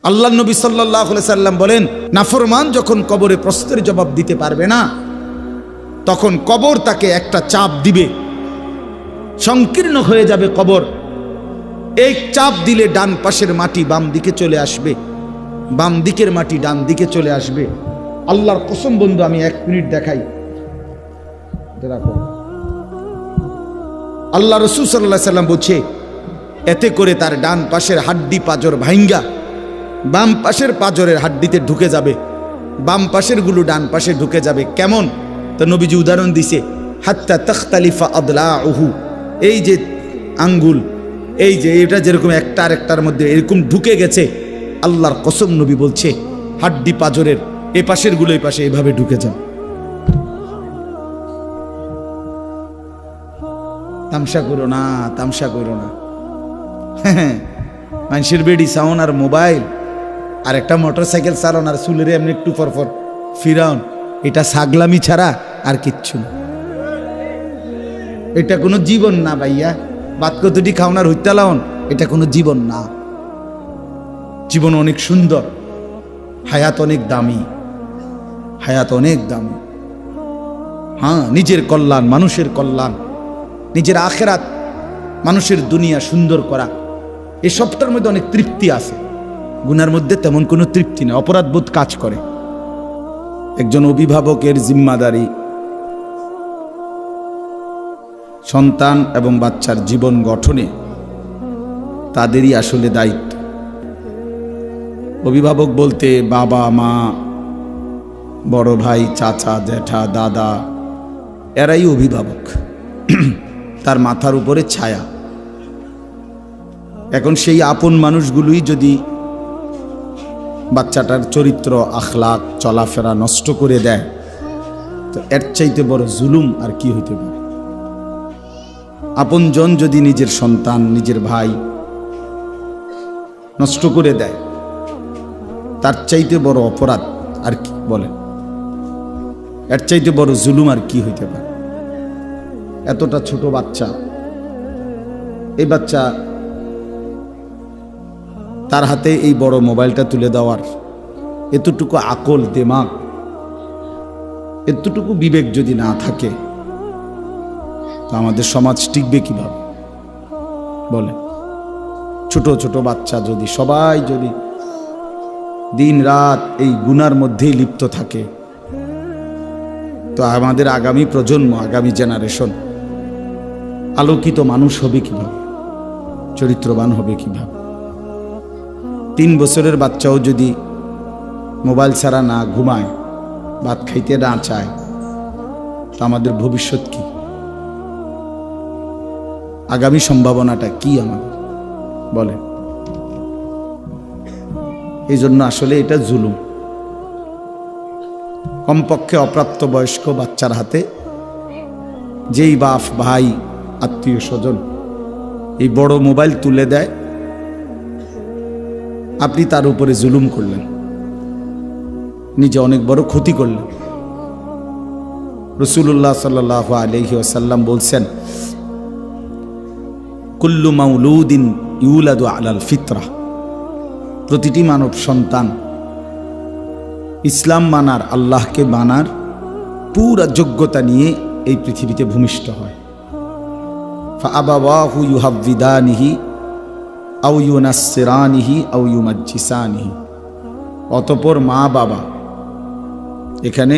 আল্লাহ নবী সাল্লাল্লাহু আলাইহি সাল্লাম বলেন, নাফরমান যখন কবরে প্রশ্নের জবাব দিতে পারবে না, তখন কবর তাকে একটা চাপ দিবে, সংকীর্ণ হয়ে যাবে কবর। এই চাপ দিলে ডান পাশের মাটি বাম দিকে চলে আসবে, বাম দিকের মাটি ডান দিকে চলে আসবে। আল্লাহর কসম বন্ধু, আমি 1 মিনিট দেখাই। আল্লাহ রাসূল সাল্লাল্লাহু আলাইহি সাল্লাম বলছে, এতে করে তার ডান পাশের হাড্ডি পাঁজর ভাঙ্গা বাম পাশের পাঁজরের হাড্ডিতে ঢুকে যাবে, বাম পাশের গুলো ডান পাশে ঢুকে যাবে। কেমন? তো নবীজি উদাহরণ দিছে, হাত্তা তাখতালিফা আদলাউহু, এই যে আঙ্গুল, এই যে এটা যেরকম একটা আর একটার মধ্যে এরকম ঢুকে গেছে, আল্লাহর কসম নবী বলছে হাড্ডি পাঁজরের এ পাশের গুলো এই পাশে এভাবে ঢুকে যান। তামসা করো না, তামসা করো না। মানুষের বেডি সাউন আর মোবাইল আর একটা মোটরসাইকেল চালান আর চুলের এমনি একটু পরপর ফিরাউন, এটা ছাগলামি ছাড়া আর কিচ্ছু না। এটা কোনো জীবন না ভাইয়া। বাদ কতটি খাওনার হত্যা লাউন, এটা কোনো জীবন না। জীবন অনেক সুন্দর, হায়াত অনেক দামি, হায়াত অনেক দামি। হ্যাঁ, নিজের কল্যাণ, মানুষের কল্যাণ, নিজের আখেরাত, মানুষের দুনিয়া সুন্দর করা, এই সবটার মধ্যে অনেক তৃপ্তি আছে। গুনার মধ্যে তেমন কোনো তৃপ্তি নেই, অপরাধ বোধ কাজ করে। একজন অভিভাবকের জিম্মাদারি সন্তান এবং বাচ্চার জীবন গঠনে তাদেরই আসলে দায়িত্ব। অভিভাবক বলতে বাবা মা, বড় ভাই, চাচা, জ্যাঠা, দাদা, এরাই অভিভাবক, তার মাথার উপরে ছায়া। এখন সেই আপন মানুষগুলোই যদি বাচ্চাটার চরিত্র, আখলাক, চলাফেরা নষ্ট করে দেয়, তো এর চাইতে বড় জুলুম আর কি হইতে পারে? আপনজন যদি নিজের সন্তান, নিজের ভাই নষ্ট করে দেয়, তার চাইতে বড় অপরাধ আর কি বলেন? এর চাইতে বড় জুলুম আর কি হইতে পারে? এতটা ছোট বাচ্চা, এই বাচ্চা তার হাতে এই বড় মোবাইলটা তুলে দেওয়ার এতটুকু আকল, দিমাগ, এতটুকু বিবেক যদি না থাকে, তো আমাদের সমাজ টিকবে কিভাবে বলে? ছোট ছোট বাচ্চা যদি সবাই যদি দিন রাত এই গুনার মধ্যেই লিপ্ত থাকে, তো আমাদের আগামী প্রজন্ম, আগামী জেনারেশন আলোকিত মানুষ হবে কিভাবে? চরিত্রবান হবে কিভাবে? 3 বছরের বাচ্চাও যদি মোবাইল ছাড়া না ঘুমায়, ভাত খাইতে না চায়, তো আমাদের ভবিষ্যৎ কি? আগামী সম্ভাবনাটা কি আমাদের বলে? এই জন্য আসলে এটা জুলুম। কমপক্ষে অপ্রাপ্ত বয়স্ক বাচ্চার হাতে যেই বাপ, ভাই, আত্মীয় স্বজন এই বড় মোবাইল তুলে দেয়, আপনি তার উপরে জুলুম করলেন, নিজে অনেক বড় ক্ষতি করলেন। রাসূলুল্লাহ সাল্লাল্লাহু আলাইহি ওয়াসাল্লাম বলছেন, কুল্লু মাউলুদিন ইউলাদু আলাল ফিতরা, প্রতিটি মানব সন্তান ইসলাম মানার, আল্লাহকে মানার পুরা যোগ্যতা নিয়ে এই পৃথিবীতে ভূমিষ্ঠ হয়। ফাআবাওয়াহু ইউহাব্বিদানিহি আও ইউনাসসিরানিহি আও ইউমাজ্জিসানিহি, অতঃপর মা বাবা, এখানে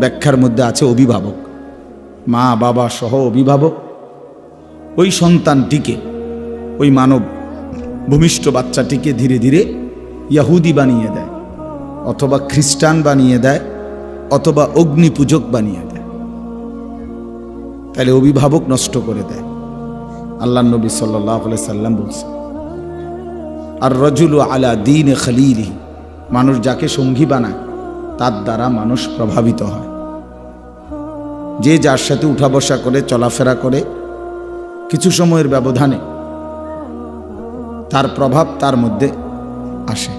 ব্যাখ্যার মধ্যে আছে অভিভাবক, মা বাবা সহ অভিভাবক ওই সন্তানটিকে, ওই মানব ভূমিষ্ঠ বাচ্চাটিকে ধীরে ধীরে ইহুদি বানিয়ে দেয়, অথবা খ্রিস্টান বানিয়ে দেয়, অথবা অগ্নি পূজক বানিয়ে দেয়। তাহলে অভিভাবক নষ্ট করে দেয়। আল্লাহ নবী সাল্লাল্লাহু আলাইহি সাল্লাম বলছেন, আর রাজুলু আলা দীনে খলীলিহি, মানুষ যাকে সঙ্গী বানায় তার দ্বারা মানুষ প্রভাবিত হয়। যে যার সাথে উঠা বসা করে, চলাফেরা করে, কিছু সময়ের ব্যবধানে তার প্রভাব তার মধ্যে আসে।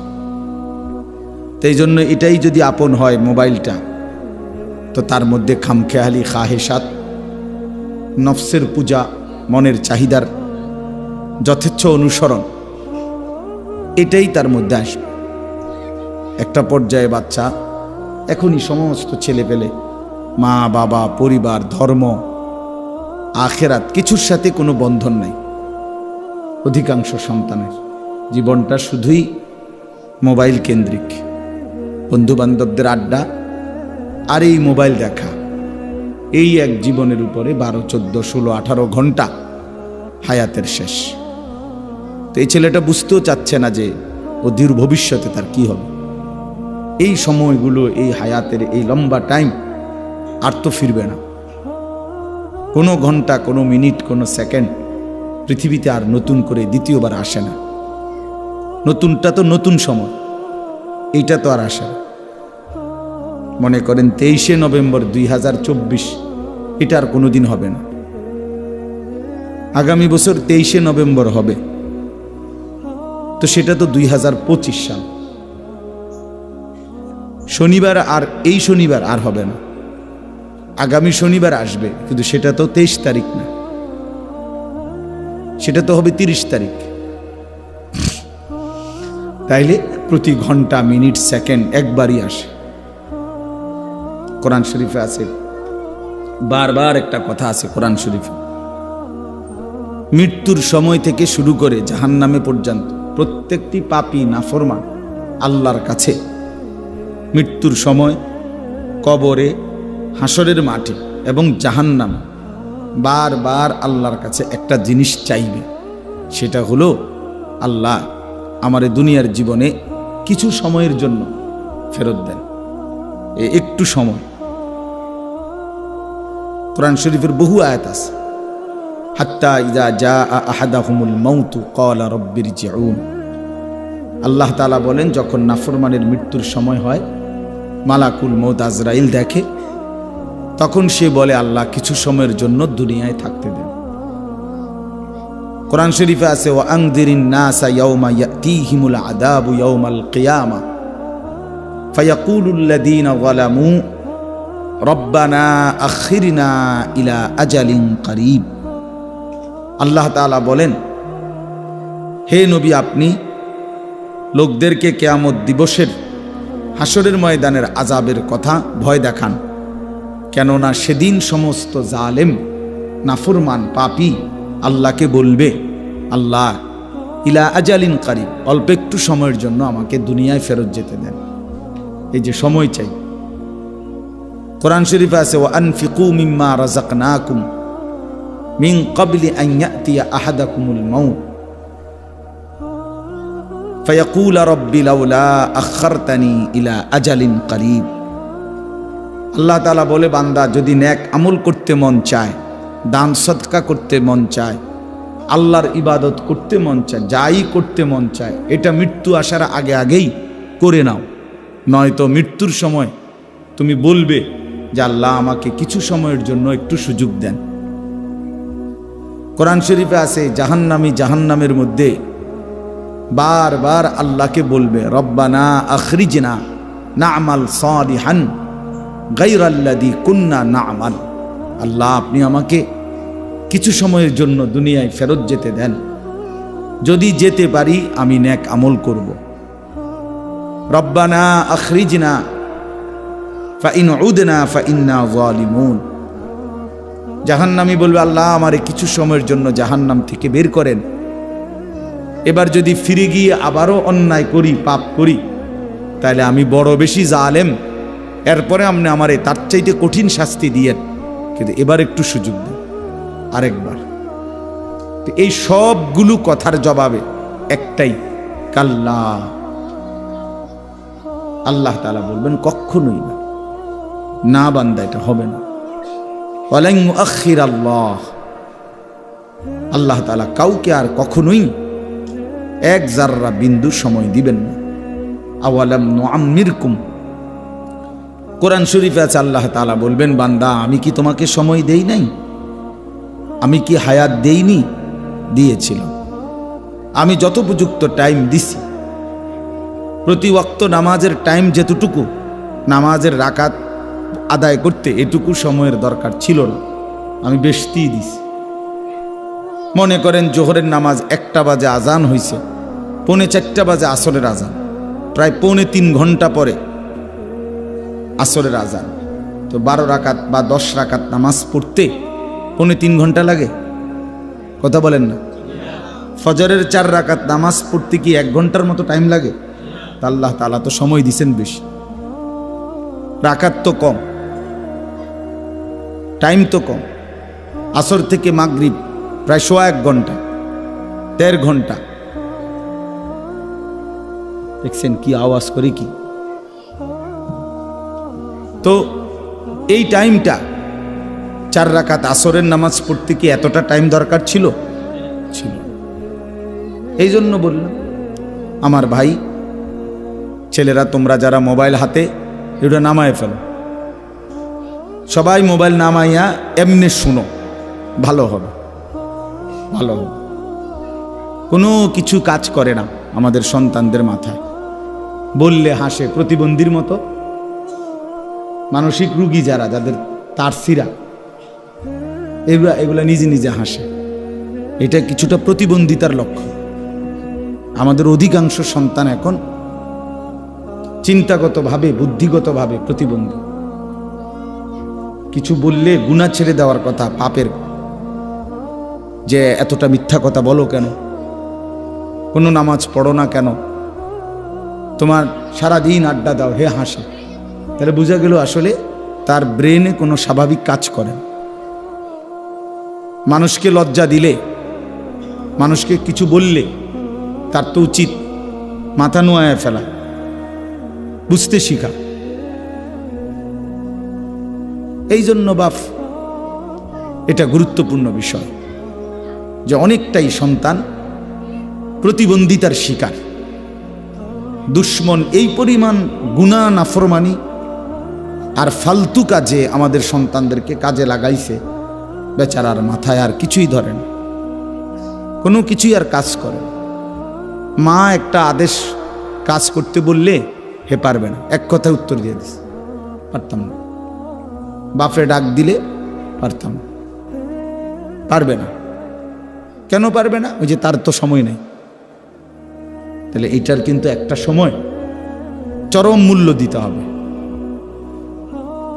তাই জন্য এটাই যদি আপন হয় মোবাইলটা, তো তার মধ্যে খামখেয়ালি, খাহেসাত, নফসের পূজা, মনের চাহিদার যথেচ্ছ অনুসরণ, এটাই তার মধ্যে আসবে। একটা পর্যায়ে বাচ্চা এখনই সমস্ত ছেলে পেলে মা বাবা পরিবার ধর্ম আখেরাত কিছুর সাথে কোনো বন্ধন নাই। অধিকাংশ সন্তানের জীবনটা শুধুই মোবাইল কেন্দ্রিক, বন্ধু বান্ধবদের আড্ডা আর এই মোবাইল দেখা, এই এক জীবনের উপরে 12, 14, 16, 18 ঘন্টা হায়াতের শেষ। তো এই ছেলেটা বুঝতেও চাচ্ছে না যে অধীর ভবিষ্যতে তার কি হবে। এই সময়গুলো, এই হায়াতের এই লম্বা টাইম আর তো ফিরবে না। কোনো ঘন্টা, কোনো মিনিট, কোনো সেকেন্ড পৃথিবীতে আর নতুন করে দ্বিতীয়বার আসে না। নতুনটা তো নতুন সময়, এইটা তো আর আসে না। মনে করেন 23শে নভেম্বর 2024, এটা আর কোনোদিন হবে না। আগামী বছর 23শে নভেম্বর হবে, তো সেটা তো 2025 সাল। শনিবার আর এই শনিবার আর হবে না, আগামী শনিবার আসবে, কিন্তু সেটা তো 23 তারিখ না, সেটা তো হবে 30 তারিখ। তাইলে প্রতি ঘন্টা, মিনিট, সেকেন্ড একবারই আসে। কোরআন শরীফে আছে, বারবার একটা কথা আছে কোরআন শরীফে, মৃত্যুর সময় থেকে শুরু করে জাহান্নামে পর্যন্ত প্রত্যেকটি পাপী নাফরমান আল্লাহর কাছে মৃত্যুর সময়, কবরে, হাসরের মাঠে এবং জাহান্নামে বারবার আল্লাহর কাছে একটা জিনিস চাইবে। সেটা হলো, আল্লাহ আমার দুনিয়ার জীবনে কিছু সময়ের জন্য ফেরত দেন, একটু সময়। কোরআন শরীফের বহু আয়াত আছে, হাত্তা ইযা জাআ আহাদাহুমুল মাউতু ক্বালা রাব্বিরজিউন। আল্লাহ তাআলা বলেন, যখন নাফরমানের মৃত্যুর সময় হয়, মালাকুল মউত আজরাইল দেখে, তখন সে বলে, আল্লাহ কিছু সময়ের জন্য দুনিয়ায় থাকতে দেন। কোরআন শরীফে আছে, ওয়া আনযিরিন নাসা ইয়াওমা ইয়াতিহিমুল আযাবু ইয়াওমাল কিয়ামা ফায়াকুলুল লাযীনা যালামু রব্বানা আখিরনা ইলা আজালিন করিব। আল্লাহ তাআলা বলেন, হে নবী, আপনি লোকদেরকে কিয়ামত দিবসের, হাসরের ময়দানের আযাবের কথা ভয় দেখান, কেননা সেদিন সমস্ত জালেম নাফরমান পাপী আল্লাহকে বলবে, আল্লাহ ইলা আজালিন করিব, অল্প একটু সময়ের জন্য আমাকে দুনিয়ায় ফেরত যেতে দেন। এই যে সময় চাই। কোরআন শরীফে আছে, ওয়া আনফিকু মিম্মা রাযাকনাকুম মিন ক্বাবলি আন ইয়াতিয়া আহাদাকুমুল মাউত ফায়াকুলা রাব্বি লাউলা আখারতানি ইলা আজালিন করিব। আল্লাহ তাআলা বলে, বান্দা যদি নেক আমল করতে মন চায়, দান সদকা করতে মন চায়, আল্লাহর ইবাদত করতে মন চায়, যাই করতে মন চায়, এটা মৃত্যু আসার আগে আগেই করে নাও, নয়তো মৃত্যুর সময় তুমি বলবে যে আল্লাহ আমাকে কিছু সময়ের জন্য একটু সুযোগ দেন। কোরআন শরীফে আছে, জাহান্নামী জাহান্নামের মধ্যে বারবার আল্লাহকে বলবে, রব্বানা আখরিজনা না'মাল সালিহান গায়রাল্লাযী কুন্না না'মাল। আল্লাহ আপনি আমাকে কিছু সময়ের জন্য দুনিয়ায় ফেরত যেতে দেন, যদি যেতে পারি আমি নেক আমল করব। রব্বানা আখরিজনা ফাইন উদনা ফাইন্না যালিমুন। জাহান্নামী বলবে, আল্লাহ আমারে কিছু সময়ের জন্য জাহান্নাম থেকে বের করেন, এবার যদি ফিরে গিয়ে আবারও অন্যায় করি, পাপ করি, তাহলে আমি বড় বেশি জালেম, এরপরে আপনি আমারে তার চাইতে কঠিন শাস্তি দিয়েন, কিন্তু এবার একটু সুযোগ দেন, আরেকবার। তো এই সবগুলো কথার জবাবে একটাই, কাল্লা। আল্লাহ তাআলা বলবেন, কখনোই না, না বান্দা, এটা হবে না। ওয়ালান ইউআখিরাল্লাহ, আল্লাহ তাআলা কাউকে আর কখনোই এক জাররা বিন্দু সময় দিবেন না। আওয়ালাম নুআম্মিরকুম, কোরআন শরীফে আছে, আল্লাহ তাআলা বলবেন, বান্দা আমি কি তোমাকে সময় দেই নাই? আমি কি হায়াত দেইনি? দিয়েছিলাম। আমি যথোপযুক্ত টাইম দিছি। প্রতি ওয়াক্ত নামাজের টাইম যেতটুকু, নামাজের রাকাত আদায় করতে এটুকু সময়ের দরকার ছিল না, আমি বেশিই দিছি। মনে করেন জোহরের নামাজ 1টা বাজে আজান হয়েছে, 3:45 বাজে আসরের আজান, প্রায় 2.25 ঘন্টা পরে আসরের আজান। তো 12 রাকাত বা 10 রাকাত নামাজ পড়তে 2.25 ঘন্টা লাগে? কথা বলেন না। ফজরের 4 রাকাত নামাজ পড়তে কি 1 ঘন্টার মতো টাইম লাগে? তা আল্লাহ তাআলা তো সময় দিছেন বেশি, রাকাত তো কম, টাইম তো কম। আসর থেকে মাগরিব প্রায় 1.5 ঘন্টা, 1.5 ঘন্টা। দেখছেন কি আওয়াজ করে কি? তো এই টাইমটা 4 রাকাত আসরের নামাজ পড়তে কি এতটা টাইম দরকার ছিল? ছিল। এই জন্য বললাম আমার ভাই ছেলেরা, তোমরা যারা মোবাইল হাতে, এটা নামায় ফেলো, সবাই মোবাইল নামাইয়া এমনি শুনো, ভালো হবে, ভালো হবে। কোনো কিছু কাজ করে না আমাদের সন্তানদের মাথায়, বললে হাসে, প্রতিবন্ধীর মতো। মানসিক রোগী যারা, যাদের তারসিরা, এগুলা নিজে নিজে হাসে। এটা কিছুটা প্রতিবন্ধিতার লক্ষণ। আমাদের অধিকাংশ সন্তান এখন চিন্তাগতভাবে, বুদ্ধিগতভাবে প্রতিবন্ধী। কিছু বললে গুনাহ ছেড়ে দেওয়ার কথা, পাপের, যে এতটা মিথ্যা কথা বলো কেন, কোনো নামাজ পড়ো না কেন, তোমার সারাদিন আড্ডা দাও, হে হাসে। তাহলে বোঝা গেল আসলে তার ব্রেনে কোনো স্বাভাবিক কাজ করে না। মানুষকে লজ্জা দিলে, মানুষকে কিছু বললে তার তো উচিত মাথা নোয়ায় ফেলা, বুঝতে শিখা। এই জন্য বাপ, এটা গুরুত্বপূর্ণ বিষয় যে অনেকটাই সন্তান প্রতিবন্ধিতার শিকার। দুশ্মন এই পরিমাণ গুনাহ, নাফরমানি আর ফালতু কাজে আমাদের সন্তানদেরকে কাজে লাগাইছে, বেচারার মাথায় আর কিছুই ধরে না, কোনো কিছুই আর কাজ করে না। মা একটা আদেশ কাজ করতে বললে হে পারবে না, এক কথায় উত্তর দিয়ে দিস, পারতাম না। বাপরে ডাক দিলে পারতাম না, পারবে না। কেন পারবে না? ওই যে তার তো সময় নেই। তাহলে এইটার কিন্তু একটা সময় চরম মূল্য দিতে হবে,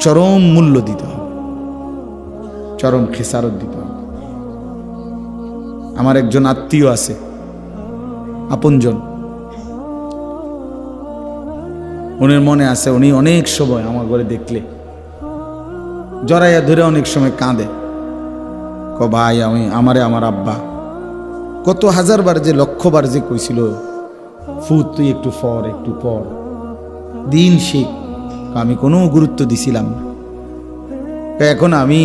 চরম মূল্য দিতে হবে, চরম খেসারত দিতে হবে। আমার একজন আত্মীয় আছে, আপনজন, উনির মনে আছে, উনি অনেক সময় আমার ঘরে দেখলে জড়াইয়া ধরে অনেক সময় কাঁদে, ভাই আমার আব্বা কত হাজারবার যে, লক্ষবার যে কইছিল, ফুট তুই একটু পর, একটু পর, দিন শিখ। আমি কোনো গুরুত্ব দিছিলাম না। এখন আমি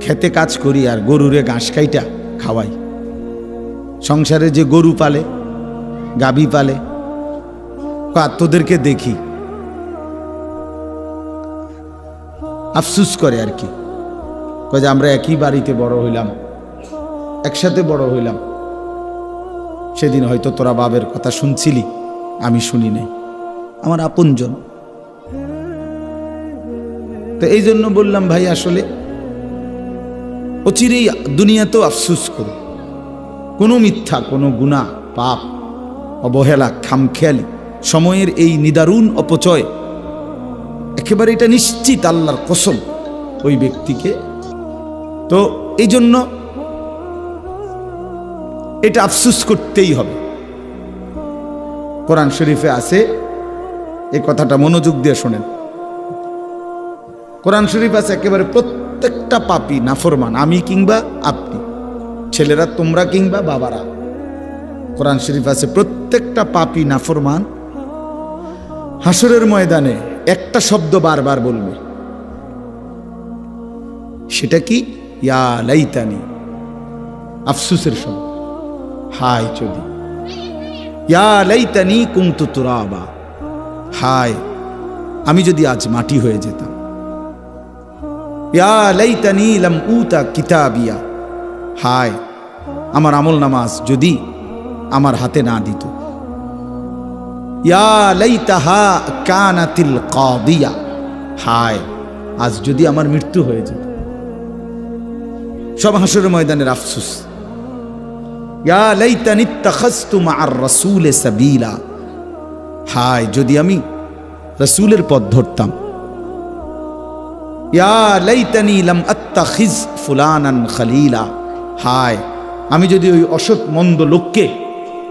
খেতে কাজ করি আর গরুরে ঘাস খাইটা খাওয়াই। সংসারে যে গরু পালে, গাভী পালে, তোদেরকে দেখি আফসুস করে আর কি, যে আমরা একই বাড়িতে বড় হইলাম, একসাথে বড় হইলাম, সেদিন হয়তো তোরা বাবের কথা শুনছিলি, আমি শুনি নাই, আমার আপনজন। তো এই জন্য বললাম ভাই, আসলে অচিরেই দুনিয়াতেও আফসুস করো। কোনো মিথ্যা, কোনো গুনাহ, পাপ, অবহেলা, খামখেয়ালি, সময়ের এই নিদারুণ অপচয়, একেবারে এটা নিশ্চিত আল্লাহর কসম ওই ব্যক্তিকে। তো এই জন্য এটা আফসুস করতেই হবে। কোরআন শরীফে আছে, এই কথাটা মনোযোগ দিয়ে শোনেন। কোরআন শরীফ আছে একেবারে প্রত্যেকটা পাপী, নাফরমান, আমি কিংবা আপনি, ছেলেরা তোমরা কিংবা বাবারা, কোরআন শরীফ আছে প্রত্যেকটা পাপী, নাফরমান হাসরের ময়দানে একটা শব্দ বারবার বলবে। সেটা কি? ইয়া লাইতানি, আফসুসের শব্দ। হায় যদি, ইয়া লাইতানি কুনতু তুরাবা, হায় আমি যদি আজ মাটি হয়ে যেতাম। ইয়া লাইতানি লাম উতা কিতাবিয়া, হায় আমার আমল নামাজ যদি আমার হাতে না দিত। ইয়া লাইতাহা কানাতিল কাদিয়া, হায় আজ যদি আমার মৃত্যু হয়ে যেত। সব হাসরের ময়দানের আফসোস। ইয়া লাইতানি ইত্তাখাযতু মা'আর রাসূলি সাবিলা, হায় যদি আমি রাসূলের পথ ধরতাম। ইয়া লাইতানি লাম আত্তাখিজ ফুলানান খলিলা, হায় আমি যদি ওই অসৎ মন্দ লোককে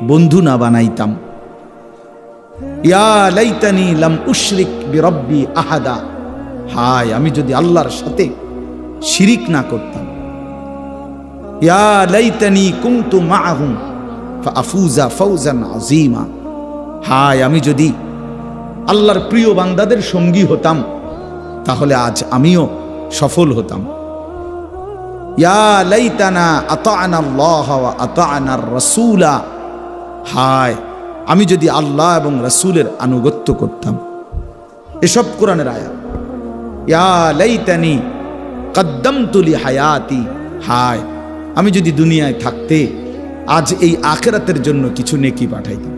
বন্ধু না বানাইতাম। ইয়া লাইতানি লাম উশরিক বিরব্বি আহাদা, হায় আমি যদি আল্লাহর সাথে শিরিক না করতাম। ইয়া লাইতানি কুনতু মা'আহুম ফাআফুজা ফাওজান আযীমা, হায় আমি যদি আল্লাহর প্রিয় বান্দাদের সঙ্গী হতাম তাহলে আজ আমিও সফল হতাম। ইয়া লাইতানা আতা'না আল্লাহ ওয়া আতা'না আর-রাসূলা, হায় আমি যদি আল্লাহ এবং রাসূলের আনুগত্য করতাম। এসব কোরআনের আয়াত। ইয়া লাইতানি কদ্দামতু লি হায়াতি, হায় আমি যদি দুনিয়ায় থাকতে আজ এই আখিরাতের জন্য কিছু নেকি পাঠাইতাম।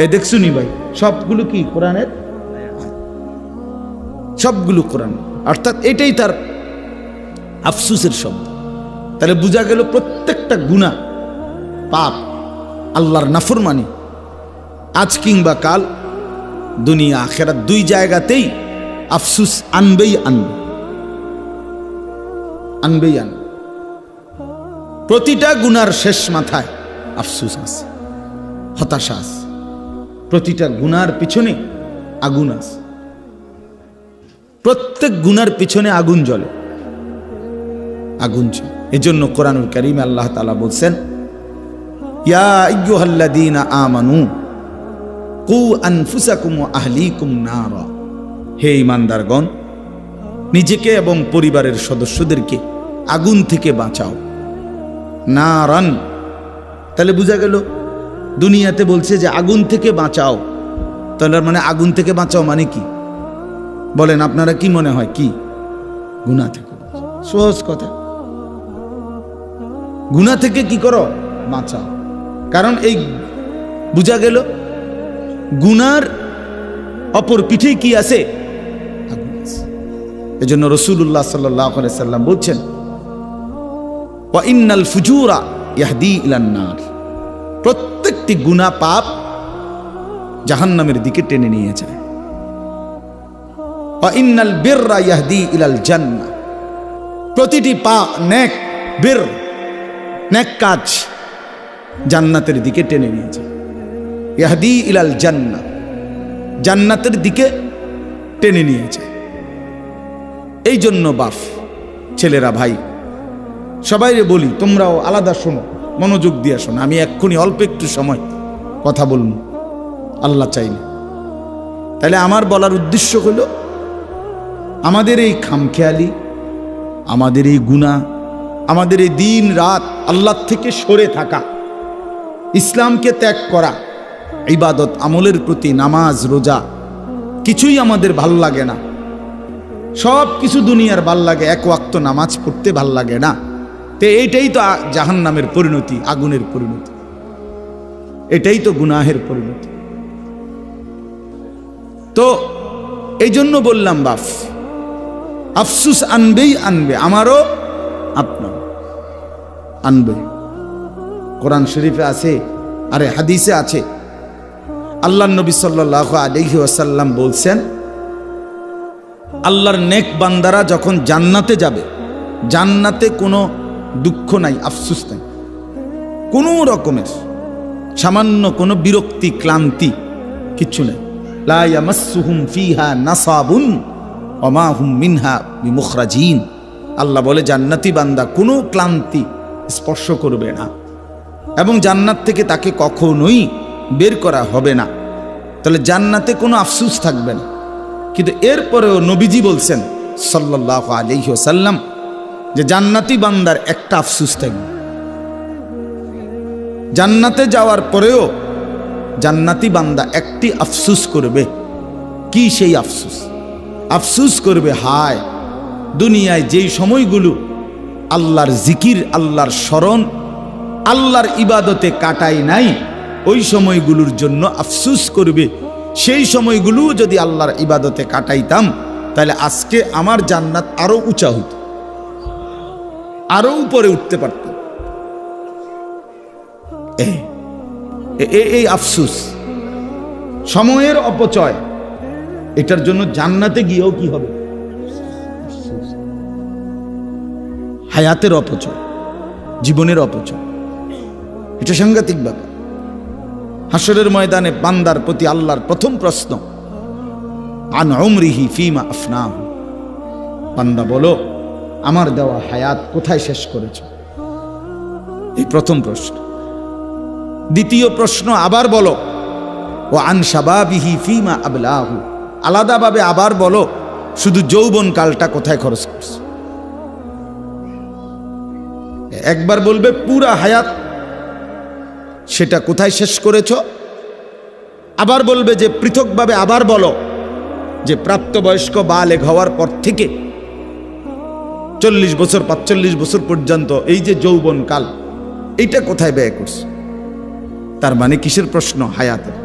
এই দেখছুনি ভাই, সবগুলো কি কোরআনের, সবগুলো কোরআন। অর্থাৎ এটাই তার আফসোসের শব্দ। তাহলে বোঝা গেল প্রত্যেকটা গুনাহ, পাপ, আল্লাহর নাফরমানি আজ কিংবা কাল, দুনিয়া আখিরাত দুই জায়গাতেই আফসোস আনবেই আনবে, আনবেই আনবে। প্রতিটা গুনার শেষ মাথায় আফসোস আছে, হতাশা আছে। প্রতিটা গুনার পিছনে আগুন আছে, প্রত্যেক গুনার পিছনে আগুন জ্বলে, আগুন জ্বলে। এজন্য কোরআনুল কারীমে আল্লাহ তাআলা বলছেন, ইয়া আইয়ুহাল্লাযীনা আমানু কু আনফুসাকুম ওয়া আহলিকুম নারা, হে ঈমানদারগণ নিজেকে এবং পরিবারের সদস্যদেরকে আগুন থেকে বাঁচাও। নারান, তাহলে বোঝা গেল দুনিয়াতে বলছে যে আগুন থেকে বাঁচাও, তাহলে মানে আগুন থেকে বাঁচাও মানে কি বলেন আপনারা? কি মনে হয়? কি গুনাহ থেকে? সহজ কথা, গুনাহ থেকে কি করো? বাঁচাও। কারণ এই বোঝা গেল গুনার অপর পিঠে কি আছে? আগুন আছে। এজন্য রাসূলুল্লাহ সাল্লাল্লাহু আলাইহি সাল্লাম বলছেন, ওয়া ইন্নাল ফুজুরা ইয়াহদি ইলান নার, প্রত্যেকটি গুনাহ পাপ জাহান্নামের দিকে টেনে নিয়ে যায়। ওয়া ইন্নাল বিররা ইয়াহদি ইলাল জান্নাহ, প্রতিটি নেক বীর, নেক কাজ জান্নাতের দিকে টেনে নিয়ে যায়। ইয়াহদি ইলাল জান্নাহ, জান্নাতের দিকে টেনে নিয়ে যায়। এই জন্য বাপ, ছেলেরা, ভাই সবাইরে বলি, তোমরাও আলাদা শোনো, মনোযোগ দিয়ে শোনো। আমি এক্ষুনি অল্প একটু সময় কথা বলবো আল্লাহ চাইলে। তাহলে আমার বলার উদ্দেশ্য হলো আমাদের এই খামখেয়ালি, আমাদের এই গুনাহ, আমাদের এই দিন রাত আল্লাহ থেকে সরে থাকা, ইসলামকে ত্যাগ করা, ইবাদত আমলের প্রতি, নামাজ রোজা কিছুই আমাদের ভাল লাগে না। সব কিছু দুনিয়ার ভাল লাগে, এক ওয়াক্ত নামাজ পড়তে ভাল লাগে না। তো এইটাই তো জাহান্নামের পরিণতি, আগুনের পরিণতি, এটাই তো গুনাহের পরিণতি। তো এই জন্য বললাম বাপ, আফসুস আনবেই আনবে, আমারও আপনার আনবে। কোরআন শরীফে আছে, আরে হাদিসে আছে, আল্লাহর নবী সাল্লাল্লাহু আলাইহি ওয়াসাল্লাম বলছেন, আল্লাহর নেক বান্দারা যখন জান্নাতে যাবে, জান্নাতে কোনো দুঃখ নাই, আফসুস নাই, কোনো রকমের সামান্য কোনো বিরক্তি, ক্লান্তি কিচ্ছু নেই। লা ইয়ামাসসুহুম ফিহা নাসাবুন ওয়া মা হুম মিনহা বিমুখরাজিন, আল্লাহ বলে জান্নাতি বান্দা কোনো ক্লান্তি স্পর্শ করবে না এবং জান্নাত থেকে তাকে কখনোই বের করা হবে না। তাহলে জান্নাতে কোনো আফসুস থাকবে না। কিন্তু এরপরেও নবীজি বলছেন সাল্লাল্লাহু আলাইহি ওয়াসাল্লাম যে জান্নাতি বান্দার একটা আফসুস থাকবে। জান্নাতে যাওয়ার পরেও জান্নাতি বান্দা একটি আফসুস করবে। কি সেই আফসুস? আফসুস করবে, হায় দুনিয়ায় যেই সময়গুলো আল্লাহর জিকির, আল্লাহর স্মরণ, আল্লাহর ইবাদতে কাটাই নাই, ওই সময়গুলোর জন্য আফসুস করবে। সেই সময়গুলো যদি আল্লাহর ইবাদতে কাটাইতাম তাহলে আজকে আমার জান্নাত আরো উঁচা হতো, আরো উপরে উঠতে পারতাম। এই আফসুস, সময়ের অপচয়, এটার জন্য জান্নাতে গিয়েও কি হবে? হায়াতের অপচয়, জীবনের অপচয়, এটা সাংঘাতিক ব্যাপার। হাসরের ময়দানে বান্দার প্রতি আল্লাহর প্রথম প্রশ্ন, আন উমরিহি ফিমা আফনাহু, বান্দা বলো আমার দেওয়া হায়াত কোথায় শেষ করেছ? এই প্রথম প্রশ্ন। দ্বিতীয় প্রশ্ন আবার বলো, ও আন শাবাবিহি ফিমা আবলাহু, আলাদাভাবে আবার বলো শুধু যৌবন কালটা কোথায় খরচ করছো? একবার বলবে পুরা হায়াত, সেটা কোথায় শেষ করেছ? আবার বলবে যে পৃথকভাবে আবার বলো যে প্রাপ্তবয়স্ক বালেগ হওয়ার পর থেকে 40 বছর 45 বছর পর্যন্ত এই যে যৌবন কাল, এইটা কোথায় ব্যয় করছো? তার মানে কিসের প্রশ্ন? হায়াতের।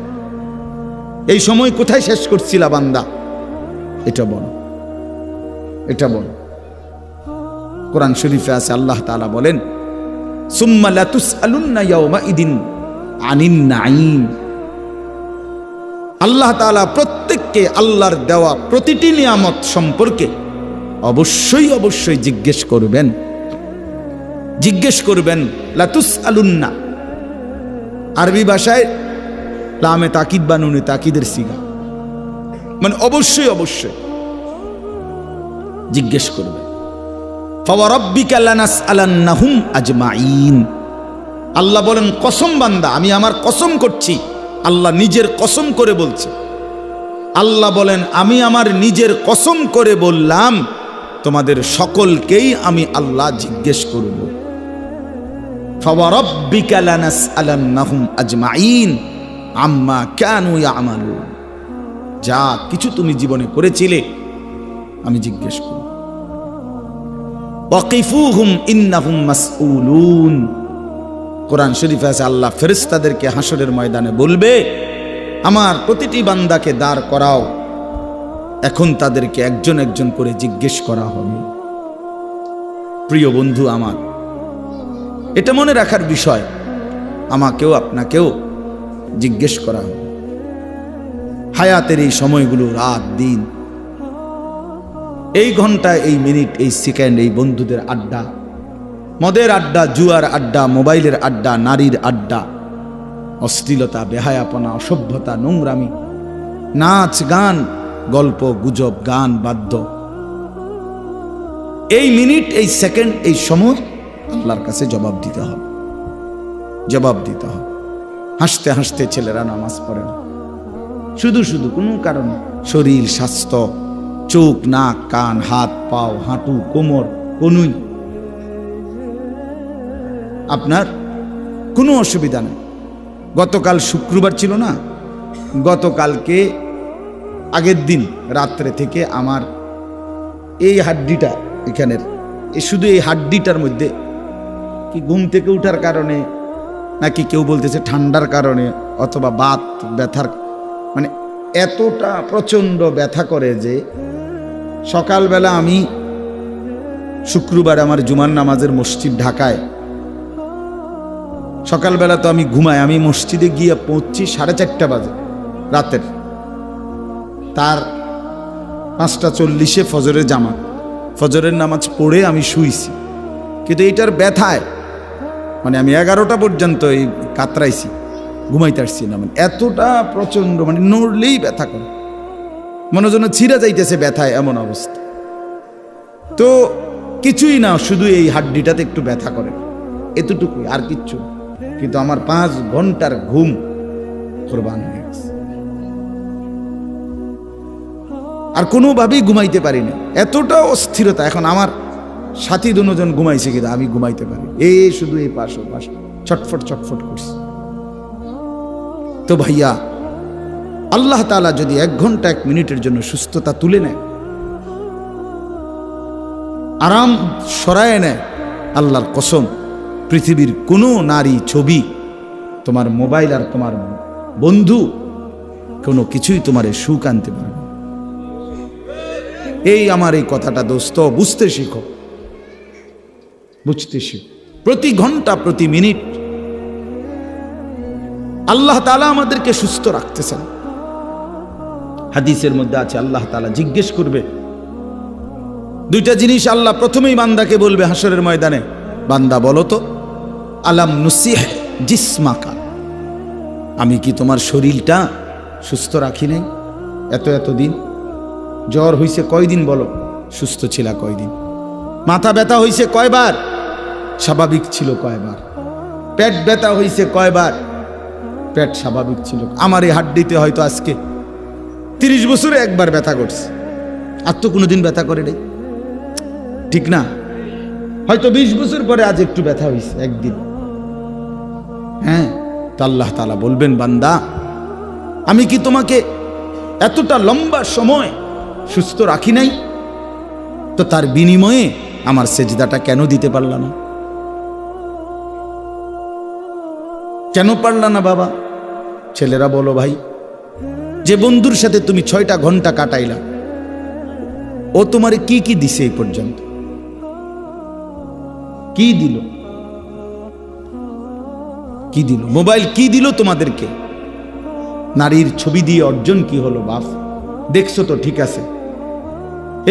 এই সময় কোথায় শেষ করছিলা বান্দা? এটা বলো, এটা বলো। কোরআন শরীফে আছে, আল্লাহ তাআলা বলেন, সুম্মা লাতুসআলুন্না ইয়াওমাইদিন আনিন নাঈম। আল্লাহ তাআলা প্রত্যেককে আল্লাহর দেওয়া প্রতিটি নিয়ামত সম্পর্কে অবশ্যই অবশ্যই জিজ্ঞেস করবেন, জিজ্ঞেস করবেন। লাতুসআলুন্না আরবি ভাষায় লামে তাকিদ বা নুনে তাকিদের সিগা, মানে অবশ্যই অবশ্যই জিজ্ঞেস করবেন। ফাওয়ারাব্বিকা লানাসআলান্নাহুম আজমাইন। আল্লাহ বলেন কসম বান্দা, আমি আমার কসম করছি। আল্লাহ নিজের কসম করে বলছে। আল্লাহ বলেন আমি আমার নিজের কসম করে বললাম তোমাদের সকলকেই আমি আল্লাহ জিজ্ঞেস করব। ফাওয়ারাব্বিকা লানাসআলান্নাহুম আজমাইন আম্মা কানু ইয়ামালুন। যা কিছু তুমি জীবনে করেছিলে আমি জিজ্ঞেস করব। ওয়াকিফুহুম ইন্নাহুম মাসউলুন। কোরআন শরীফে আছে আল্লাহ ফেরেশতাদেরকে হাসরের ময়দানে বলবে আমার প্রতিটি বান্দাকে দাঁড় করাও, এখন তাদেরকে একজন একজন করে জিজ্ঞেস করা হবে। প্রিয় বন্ধু আমার, এটা মনে রাখার বিষয়, আমাকেও আপনাকেও জিজ্ঞেস করা হবে। হায়াতের এই সময়গুলো, রাত দিন, এই ঘন্টা, এই মিনিট, এই সেকেন্ড, এই বন্ধুদের আড্ডা, মদের আড্ডা, জুয়ার আড্ডা, মোবাইলের আড্ডা, নারীর আড্ডা, অশ্লীলতা, বেহায়াপনা, অসভ্যতা, নোংরামি, নাচ গান, গল্প গুজব, গান বাদ্য, এই মিনিট, এই সেকেন্ড, এই সময় আল্লাহর কাছে জবাব দিতে হবে, জবাব দিতে হবে। হাসতে হাসতে ছেলেরা নামাজ পড়ে না, শুধু শুধু কোনো কারণে। শরীর, স্বাস্থ্য, চোখ, নাক, কান, হাত, পাও, হাঁটু, কোমর, কনুই, আপনার কোনো অসুবিধা নেই। গতকাল শুক্রবার ছিল না, গতকালকে আগের দিন রাত্রে থেকে আমার এই হাড্ডিটা এখানের, শুধু এই হাড্ডিটার মধ্যে কি ঘুম থেকে উঠার কারণে নাকি কেউ বলতেছে ঠান্ডার কারণে অথবা বাত ব্যথার, মানে এতটা প্রচণ্ড ব্যথা করে যে সকালবেলা আমি শুক্রবার আমার জুমার নামাজের মসজিদ ঢাকায়, সকালবেলা তো আমি ঘুমাই, আমি মসজিদে গিয়ে পৌঁছছি 4:30 বাজে রাতের, তার 5:40 ফজরের জামাত, ফজরের নামাজ পড়ে আমি শুইছি। কিন্তু এইটার ব্যথায় মানে আমি 11টা পর্যন্ত এই কাতরাইছি, ঘুমাইতে পারছি না, মানে এতটা প্রচন্ড, মানে নড়লেই ব্যথা করে, মনে যেন ছিঁড়া যাইতেছে ব্যথায়, এমন অবস্থা। তো কিছুই না, শুধু এই হাড্ডিটাতে একটু ব্যথা করে, এতটুকুই, আর কিচ্ছু। কিন্তু আমার 5 ঘন্টার ঘুম কোরবান হয়ে গেছে, আর কোনোভাবেই ঘুমাইতে পারি না, এতটা অস্থিরতা। এখন আমার সাথী দুজন ঘুমাইছে, কিন্তু আমি ঘুমাইতে পারি, শুধু এই পাশ ও পাশ ছটফট ছটফট করছি। তো ভাইয়া, আল্লাহ তাআলা যদি 1 ঘন্টা 1 মিনিটের জন্য সুস্থতা তুলে নেয়, আরাম সরায় নেয়, আল্লাহর কসম পৃথিবীর কোনো নারী, ছবি, তোমার মোবাইল আর তোমার বন্ধু কোনো কিছুই তোমার সুখ আনতে পারবে না। এই আমার এই কথাটা দোস্ত বুঝতে শিখো, বুঝতে শিখো। প্রতি ঘন্টা প্রতি মিনিট আল্লাহ তাআলা আমাদেরকে সুস্থ রাখতেছেন। হাদিসের মধ্যে আছে আল্লাহ তাআলা জিজ্ঞেস করবে দুইটা জিনিস। আল্লাহ প্রথমেই বান্দাকে বলবে হাসরের ময়দানে, বান্দা বলো তো, আলাম নুসিহ জিসমাকা, আমি কি তোমার শরীরটা সুস্থ রাখি নাই এত দিন? জ্বর হইছে কয়দিন বলো, সুস্থ ছিল কয়দিন? মাথা ব্যথা হইছে কয়বার, স্বাভাবিক ছিল কয়বার? পেট ব্যথা হইছে কয়বার, পেট স্বাভাবিক ছিল? আমার এই হাড্ডিতে হয়তো আজকে 30 বছরে একবার ব্যথা করছে, আর তো কোনোদিন ব্যথা করে নাই, ঠিক না? হয়তো 20 বছর পরে আজ একটু ব্যথা হয়েছে একদিন। হ্যাঁ, তো আল্লাহ তাআলা বলবেন, বান্দা আমি কি তোমাকে এতটা লম্বা সময় সুস্থ রাখি নাই? তো তার বিনিময়ে আমার সেজদাটা কেন দিতে পারলা না? কেন পারলা না বাবা? ছেলেরা বলো ভাই, যে বন্ধুর সাথে তুমি 6টা ঘন্টা কাটাইলা, ও তোমারে কি কি দিছে এই পর্যন্ত? কি দিল? কি দিল? মোবাইল কি দিল তোমাদেরকে? নারীর ছবি দিয়ে অর্জন কি হলো বাপ? দেখছো তো, ঠিক আছে,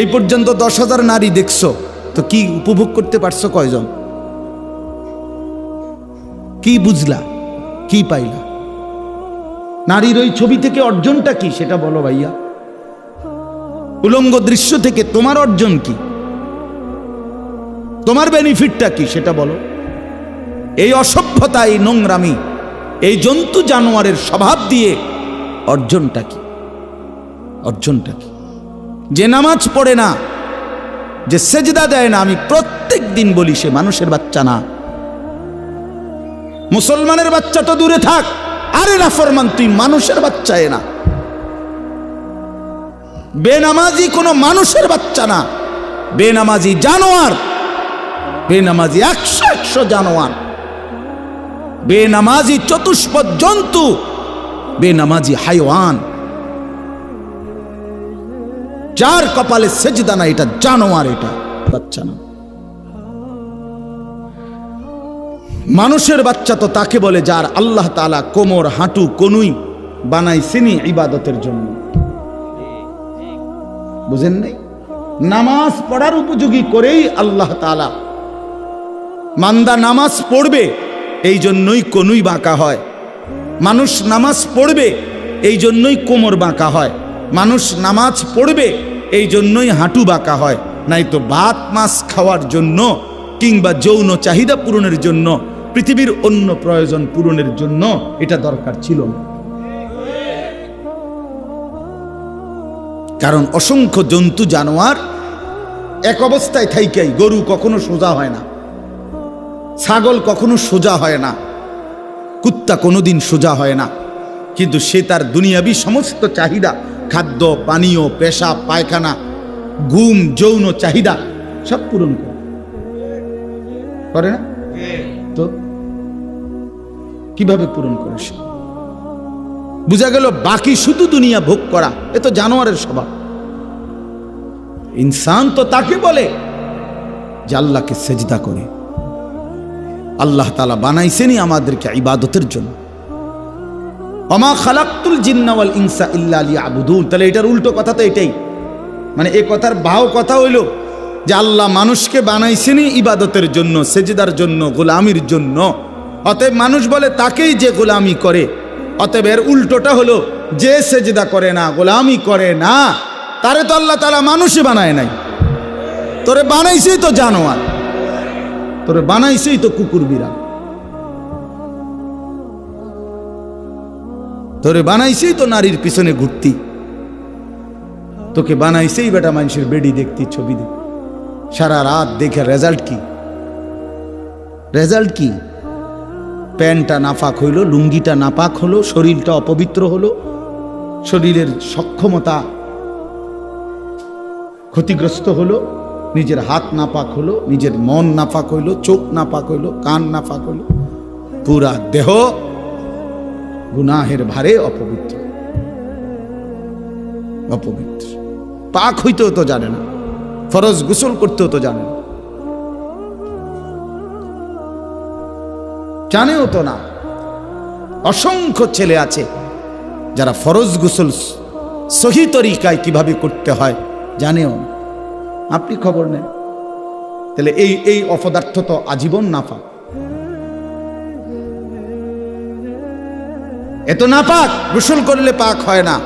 এই পর্যন্ত 10,000 নারী দেখছো, তো কি উপভোগ করতে পারছো কয়জন? কি বুঝলা, কি পাইলা? নারীর ওই ছবি থেকে অর্জনটা কি সেটা বলো ভাইয়া। উলঙ্গ দৃশ্য থেকে তোমার অর্জন কি, তোমার বেনিফিটটা কি সেটা বলো। এই অসভ্যতা, এই নোংরামি, এই জন্তু জানোয়ারের স্বভাব দিয়ে অর্জনটা কি? অর্জনটা কি? যে নামাজ পড়ে না, যে সেজদা দেয় না, আমি প্রত্যেক দিন বলি সে মানুষের বাচ্চা না। মুসলমানের বাচ্চা তো দূরে থাক, আরে নাফরমান, তুই মানুষের বাচ্চা না। বেনামাজি কোনো মানুষের বাচ্চা না, বেনামাজি জানোয়ার, বেনামাজি 100 জানোয়ার, বেনামাজি চতুষ্পদ জন্তু, বেনামাজি হাইওয়ান। যার কপালে সেজদা না, এটা জানোয়ার, এটা বাচ্চা না। মানুষের বাচ্চা তো তাকে বলে যার আল্লাহ তাআলা কোমর, হাঁটু, কনুই বানাইছেনি ইবাদতের জন্য। বুঝেন নাই? নামাজ পড়ার উপযোগী করেই আল্লাহ তাআলা, মান্দা নামাজ পড়বে এই জন্যই কনুই বাঁকা হয়, মানুষ নামাজ পড়বে এই জন্যই কোমর বাঁকা হয়, মানুষ নামাজ পড়বে এই জন্যই হাঁটু বাঁকা হয়। নাই তো ভাত মাছ খাওয়ার জন্য কিংবা যৌন চাহিদা পূরণের জন্য, পৃথিবীর অন্য প্রয়োজন পূরণের জন্য এটা দরকার ছিল না। কারণ অসংখ্য জন্তু জানোয়ার এক অবস্থায় থাইকাই, গরু কখনো সোজা হয় না, ছাগল কখনো সোজা হয় না, কুত্তা কোনোদিন সোজা হয় না, কিন্তু সে তার দুনিয়াবি সমস্ত চাহিদা, খাদ্য, পানীয়, পেশাব, পায়খানা, ঘুম, যৌন চাহিদা সব পূরণ করে না? তো কিভাবে পূরণ করে সে? বুঝা গেল বাকি শুধু দুনিয়া ভোগ করা, এ তো জানোয়ারের স্বভাব। ইনসান তো তাকে বলে যে আল্লাহকে সেজদা করে। আল্লাহ তাআলা বানাইছেনই আমাদেরকে ইবাদতের জন্য। ওমা খালাকতুল জিন্না ওয়াল ইনসা ইল্লা লিয়াবুদুন। তাহলে এটার উল্টো কথা তো এটাই, মানে এই কথার বাও কথা হইল যে আল্লাহ মানুষকে বানাইছেনই ইবাদতের জন্য, সেজদার জন্য, গোলামির জন্য। অতএব মানুষ বলে তাকেই যে গোলামি করে। অতএব এর উল্টোটা হলো যে সেজদা করে না, গোলামি করে না, তারে তো আল্লাহ তাআলা মানুষই বানায় নাই। তোরে বানাইছেই তো জানোয়ার, তোরে বানাইছেই তো কুকুর বিড়াল, তোরে বানাইছেই তো নারীর পিছনে ঘুরতি, তোকে বানাইছেই বেটা মানুষের বেডি দেখতি, ছবি দেখ, সারা রাত দেখে রেজাল্ট কি? রেজাল্ট কি? প্যান্টটা নাপাক হইলো, লুঙ্গিটা নাপাক হলো, শরীরটা অপবিত্র হলো, শরীরের সক্ষমতা ক্ষতিগ্রস্ত হলো, নিজের হাত নাপাক হলো, নিজের মন নাপাক হইলো, চোখ নাপাক হইলো, কান নাপাক হইলো, পুরা দেহ গুনাহের ভারে অপবিত্র। অপবিত্র পাক হইতেও তো জানে না, ফরজ গোসল করতেও তো জানে না, জানেও তো না। অসংখ্য ছেলে আছে যারা ফরজ গোসল সহি তরিকায় কিভাবে করতে হয় জানেও না, আপনি খবর নেন। তাহলে এই অপদার্থ তো আজীবন নাপাক। এত নাপাক, গোসল করলে পাক হয় না,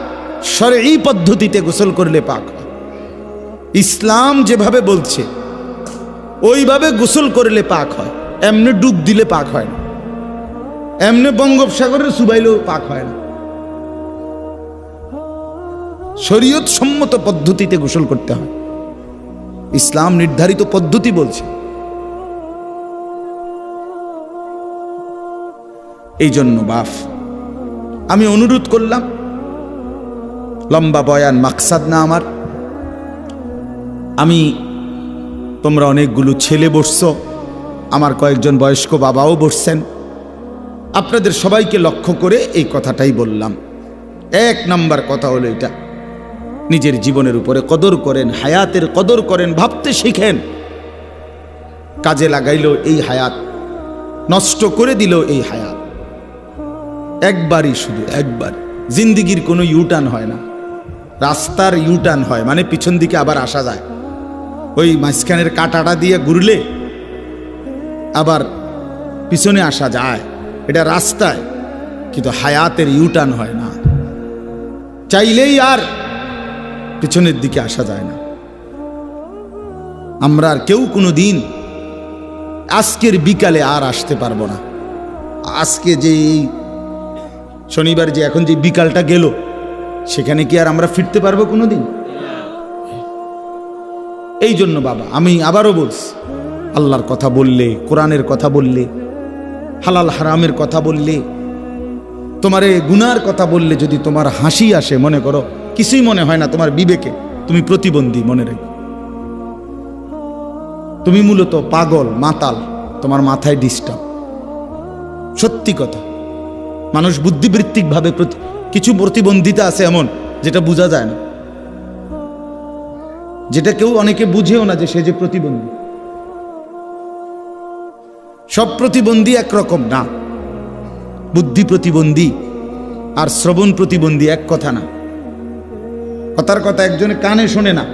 শরঈ পদ্ধতিতে গোসল করলে পাক হয়। ইসলাম যেভাবে বলছে ওইভাবে গোসল করলে পাক হয়। এমনি ডুব দিলে পাক হয় না, এমনি বঙ্গোপসাগরে চুবাইলেও পাক হয় না। শরীয়ত সম্মত পদ্ধতিতে গোসল করতে হয়, ইসলাম নির্ধারিত পদ্ধতি বলছে। এই জন্য বাপ আমি অনুরোধ করলাম, লম্বা বয়ান মাকসাদ না আমার। তোমরা অনেকগুলো ছেলে বসছো, আমার কয়েকজন বয়স্ক বাবাও বসছেন, আপনাদের সবাইকে লক্ষ্য করে এই কথাটাই বললাম। এক নাম্বার কথা হলো এটা, নিজের জীবনের উপরে কদর করেন, হায়াতের কদর করেন, ভাবতে শিখেন। কাজে লাগাইলো এই হায়াত, নষ্ট করে দিল এই হায়াত। একবারই, শুধু একবার। জিন্দিগির কোনো ইউটার্ন হয় না, রাস্তার ইউটার্ন হয়, মানে পিছন দিকে আবার আসা যায়। ওই মাঝখানের কাঁটাটা দিয়ে ঘুরলে আবার পিছনে আসা যায়, এটা রাস্তায়। কিন্তু হায়াতের ইউটার্ন হয় না, চাইলেই আর পিছনের দিকে আসা যায় না। আমরা আর কেউ কোনো দিন আজকের বিকালে আর আসতে পারবো না। আজকে যে শনিবার যে এখন যে বিকালটা গেল, সেখানে কি আর আমরা ফিরতে পারবো কোনো দিন? এই জন্য বাবা আমি আবারও বলছি, আল্লাহর কথা বললে, কোরআনের কথা বললে, হালাল হারামের কথা বললে, তোমারে গুনার কথা বললে যদি তোমার হাসি আসে, মনে করো কিছুই মনে হয় না তোমার বিবেকে, তুমি প্রতিবন্ধী, মনে রেখো। তুমি মূলত পাগল, মাতাল, তোমার মাথায় ডিস্টার্ব। সত্যি কথা, মানুষ বুদ্ধিবৃত্তিক ভাবে কিছু প্রতিবন্ধিতা আছে এমন যেটা বোঝা যায় না, যেটা কেউ অনেকে বুঝেও না যে সে যে প্রতিবন্ধী। সব প্রতিবন্ধী একরকম না, বুদ্ধি প্রতিবন্ধী আর শ্রবণ প্রতিবন্ধী এক কথা না। কথার কথা, একজনে কানে শোনে না,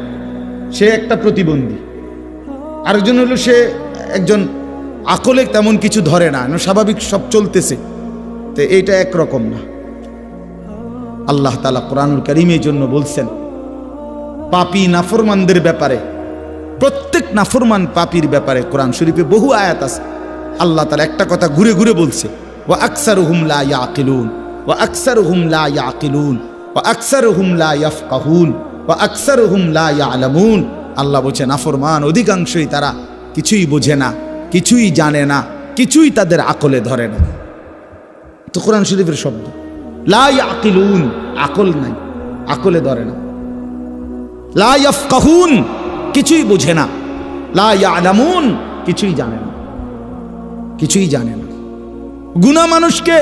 সে একটা প্রতিবন্ধী। আরেকজন হলো সে একজন আকলে তেমন কিছু ধরে না, স্বাভাবিক সব চলতেছে, তো এইটা একরকম না। আল্লাহ তাআলা কোরআনুল কারীমের জন্য বলছেন, পাপী নাফরমানদের ব্যাপারে, প্রত্যেক নাফরমান পাপীর ব্যাপারে কোরআন শরীফে বহু আয়াত আছে। আল্লাহ তাআলা একটা কথা ঘুরে ঘুরে বলছে, ওয়া আকসারুহুম লা ইয়াকিলুন, ওয়া আকসারুহুম লা ইয়াকিলুন, ওয়া আকসারুহুম লা ইয়াফকাহুন, ওয়া আকসারুহুম লা ইয়ালামুন। আল্লাহ বলছে নাফরমান অধিকাংশই তারা কিছুই বোঝে না, কিছুই জানে না, কিছুই তাদের আকলে ধরে না। তো কোরআন শরীফের শব্দ, লা ইয়াকিলুন, আকল নাই, আকলে ধরে না। লা ইয়াফকাহুন, কিছুই বোঝে না। লা ইয়ালামুন, কিছুই জানে না, কিছুই জানে না। গুনাহ মানুষকে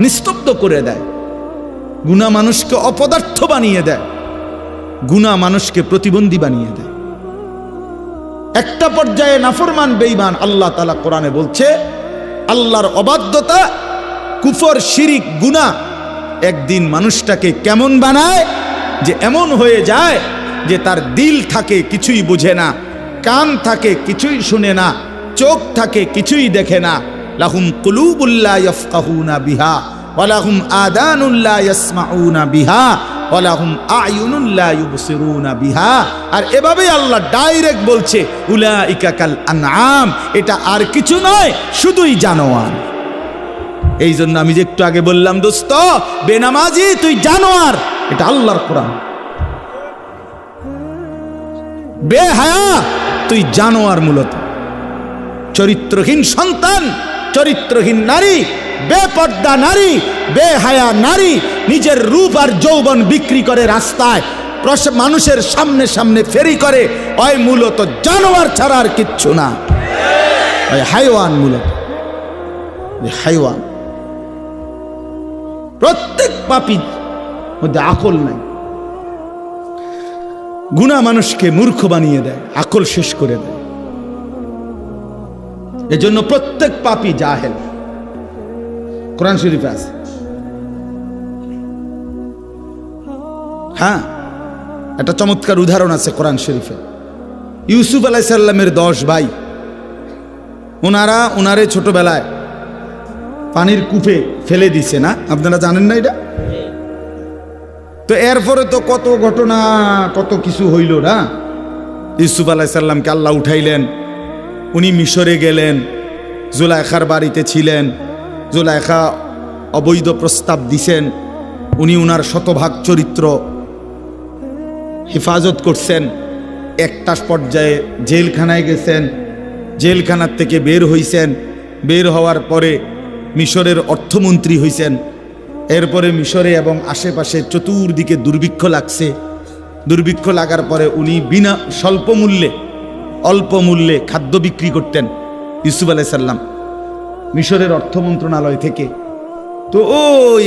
নিস্তব্ধ করে দেয়, গুনাহ মানুষকে অপদার্থ বানিয়ে দেয়, গুনাহ মানুষকে প্রতিবন্ধী বানিয়ে দেয়। একটা পর্যায়ে নাফরমান বেঈমান, আল্লাহ তাআলা কোরআনে বলছে, আল্লাহর অবাধ্যতা, কুফর, শিরিক, গুনাহ একদিন মানুষটাকে কেমন বানায়, যে এমন হয়ে যায় যে তার দিল থাকে কিছুই বুঝে না, কান থাকে কিছুই শুনে না, চোখ থাকে কিছুই দেখে না। লাহুম কুলুবুল লা ইয়াফকাহুনা বিহা ওয়া লাহুম আযানুন লা ইয়াসমাউনা বিহা ওয়া লাহুম আ'য়ুনুন লা ইউবসিরুনা বিহা। আর এভাবেই আল্লাহ ডাইরেক্ট বলছে, উলাইকা কাল আনআম, এটা আর কিছু নয়, শুধুই জানোয়ার। এই জন্য আমি যে একটু আগে বললাম, দোস্ত বেনামাজি তুই জানোয়ার, এটা আল্লাহর কোরআন। বেহায়া তুই জানোয়ার, মূলত চরিত্রহীন সন্তান, চরিত্রহীন নারী, বেপর্দা নারী, বেহায়া নারী, নিজের রূপ আর যৌবন বিক্রি করে রাস্তায় মানুষের সামনে সামনে ফেরি করে, ওই মূলত জানোয়ার ছাড়া আর কিচ্ছু না, ওই হাইওয়ান, মূলত হাইওয়ান। প্রত্যেক পাপীর মধ্যে আকল নাই। গুনাহ মানুষকে মূর্খ বানিয়ে দেয়, আকল শেষ করে দেয়। এজন্য প্রত্যেক পাপী জাহেল। কোরআন শরীফে আছে। হ্যাঁ, একটা চমৎকার উদাহরণ আছে কোরআন শরীফে। ইউসুফ আলাইহিস সালামের 10 ভাই, ওনারে ছোটবেলায় পানির কূপে ফেলে দিছে না, আপনারা জানেন না এটা? তো এরপরে তো কত ঘটনা, কত কিছু হইল না। ইউসুফ আলাইহিস সালামকে আল্লাহ উঠাইলেন, উনি মিশরে গেলেন, জুলাইখার বাড়িতে ছিলেন, জুলাইখা অবৈধ প্রস্তাব দিছেন, উনি উনার শতভাগ চরিত্র হেফাজত করছেন। একটা পর্যায়ে জেলখানায় গেছেন, জেলখানার থেকে বের হইছেন, বের হওয়ার পরে মিশরের অর্থমন্ত্রী হইছেন। এরপরে মিশরে এবং আশেপাশে চতুর্দিকে দুর্ভিক্ষ লাগছে। দুর্ভিক্ষ লাগার পরে উনি বিনা অল্প মূল্যে খাদ্য বিক্রি করতেন ইউসুফ আলাইহিস সালাম মিশরের অর্থ মন্ত্রণালয় থেকে। তো ওই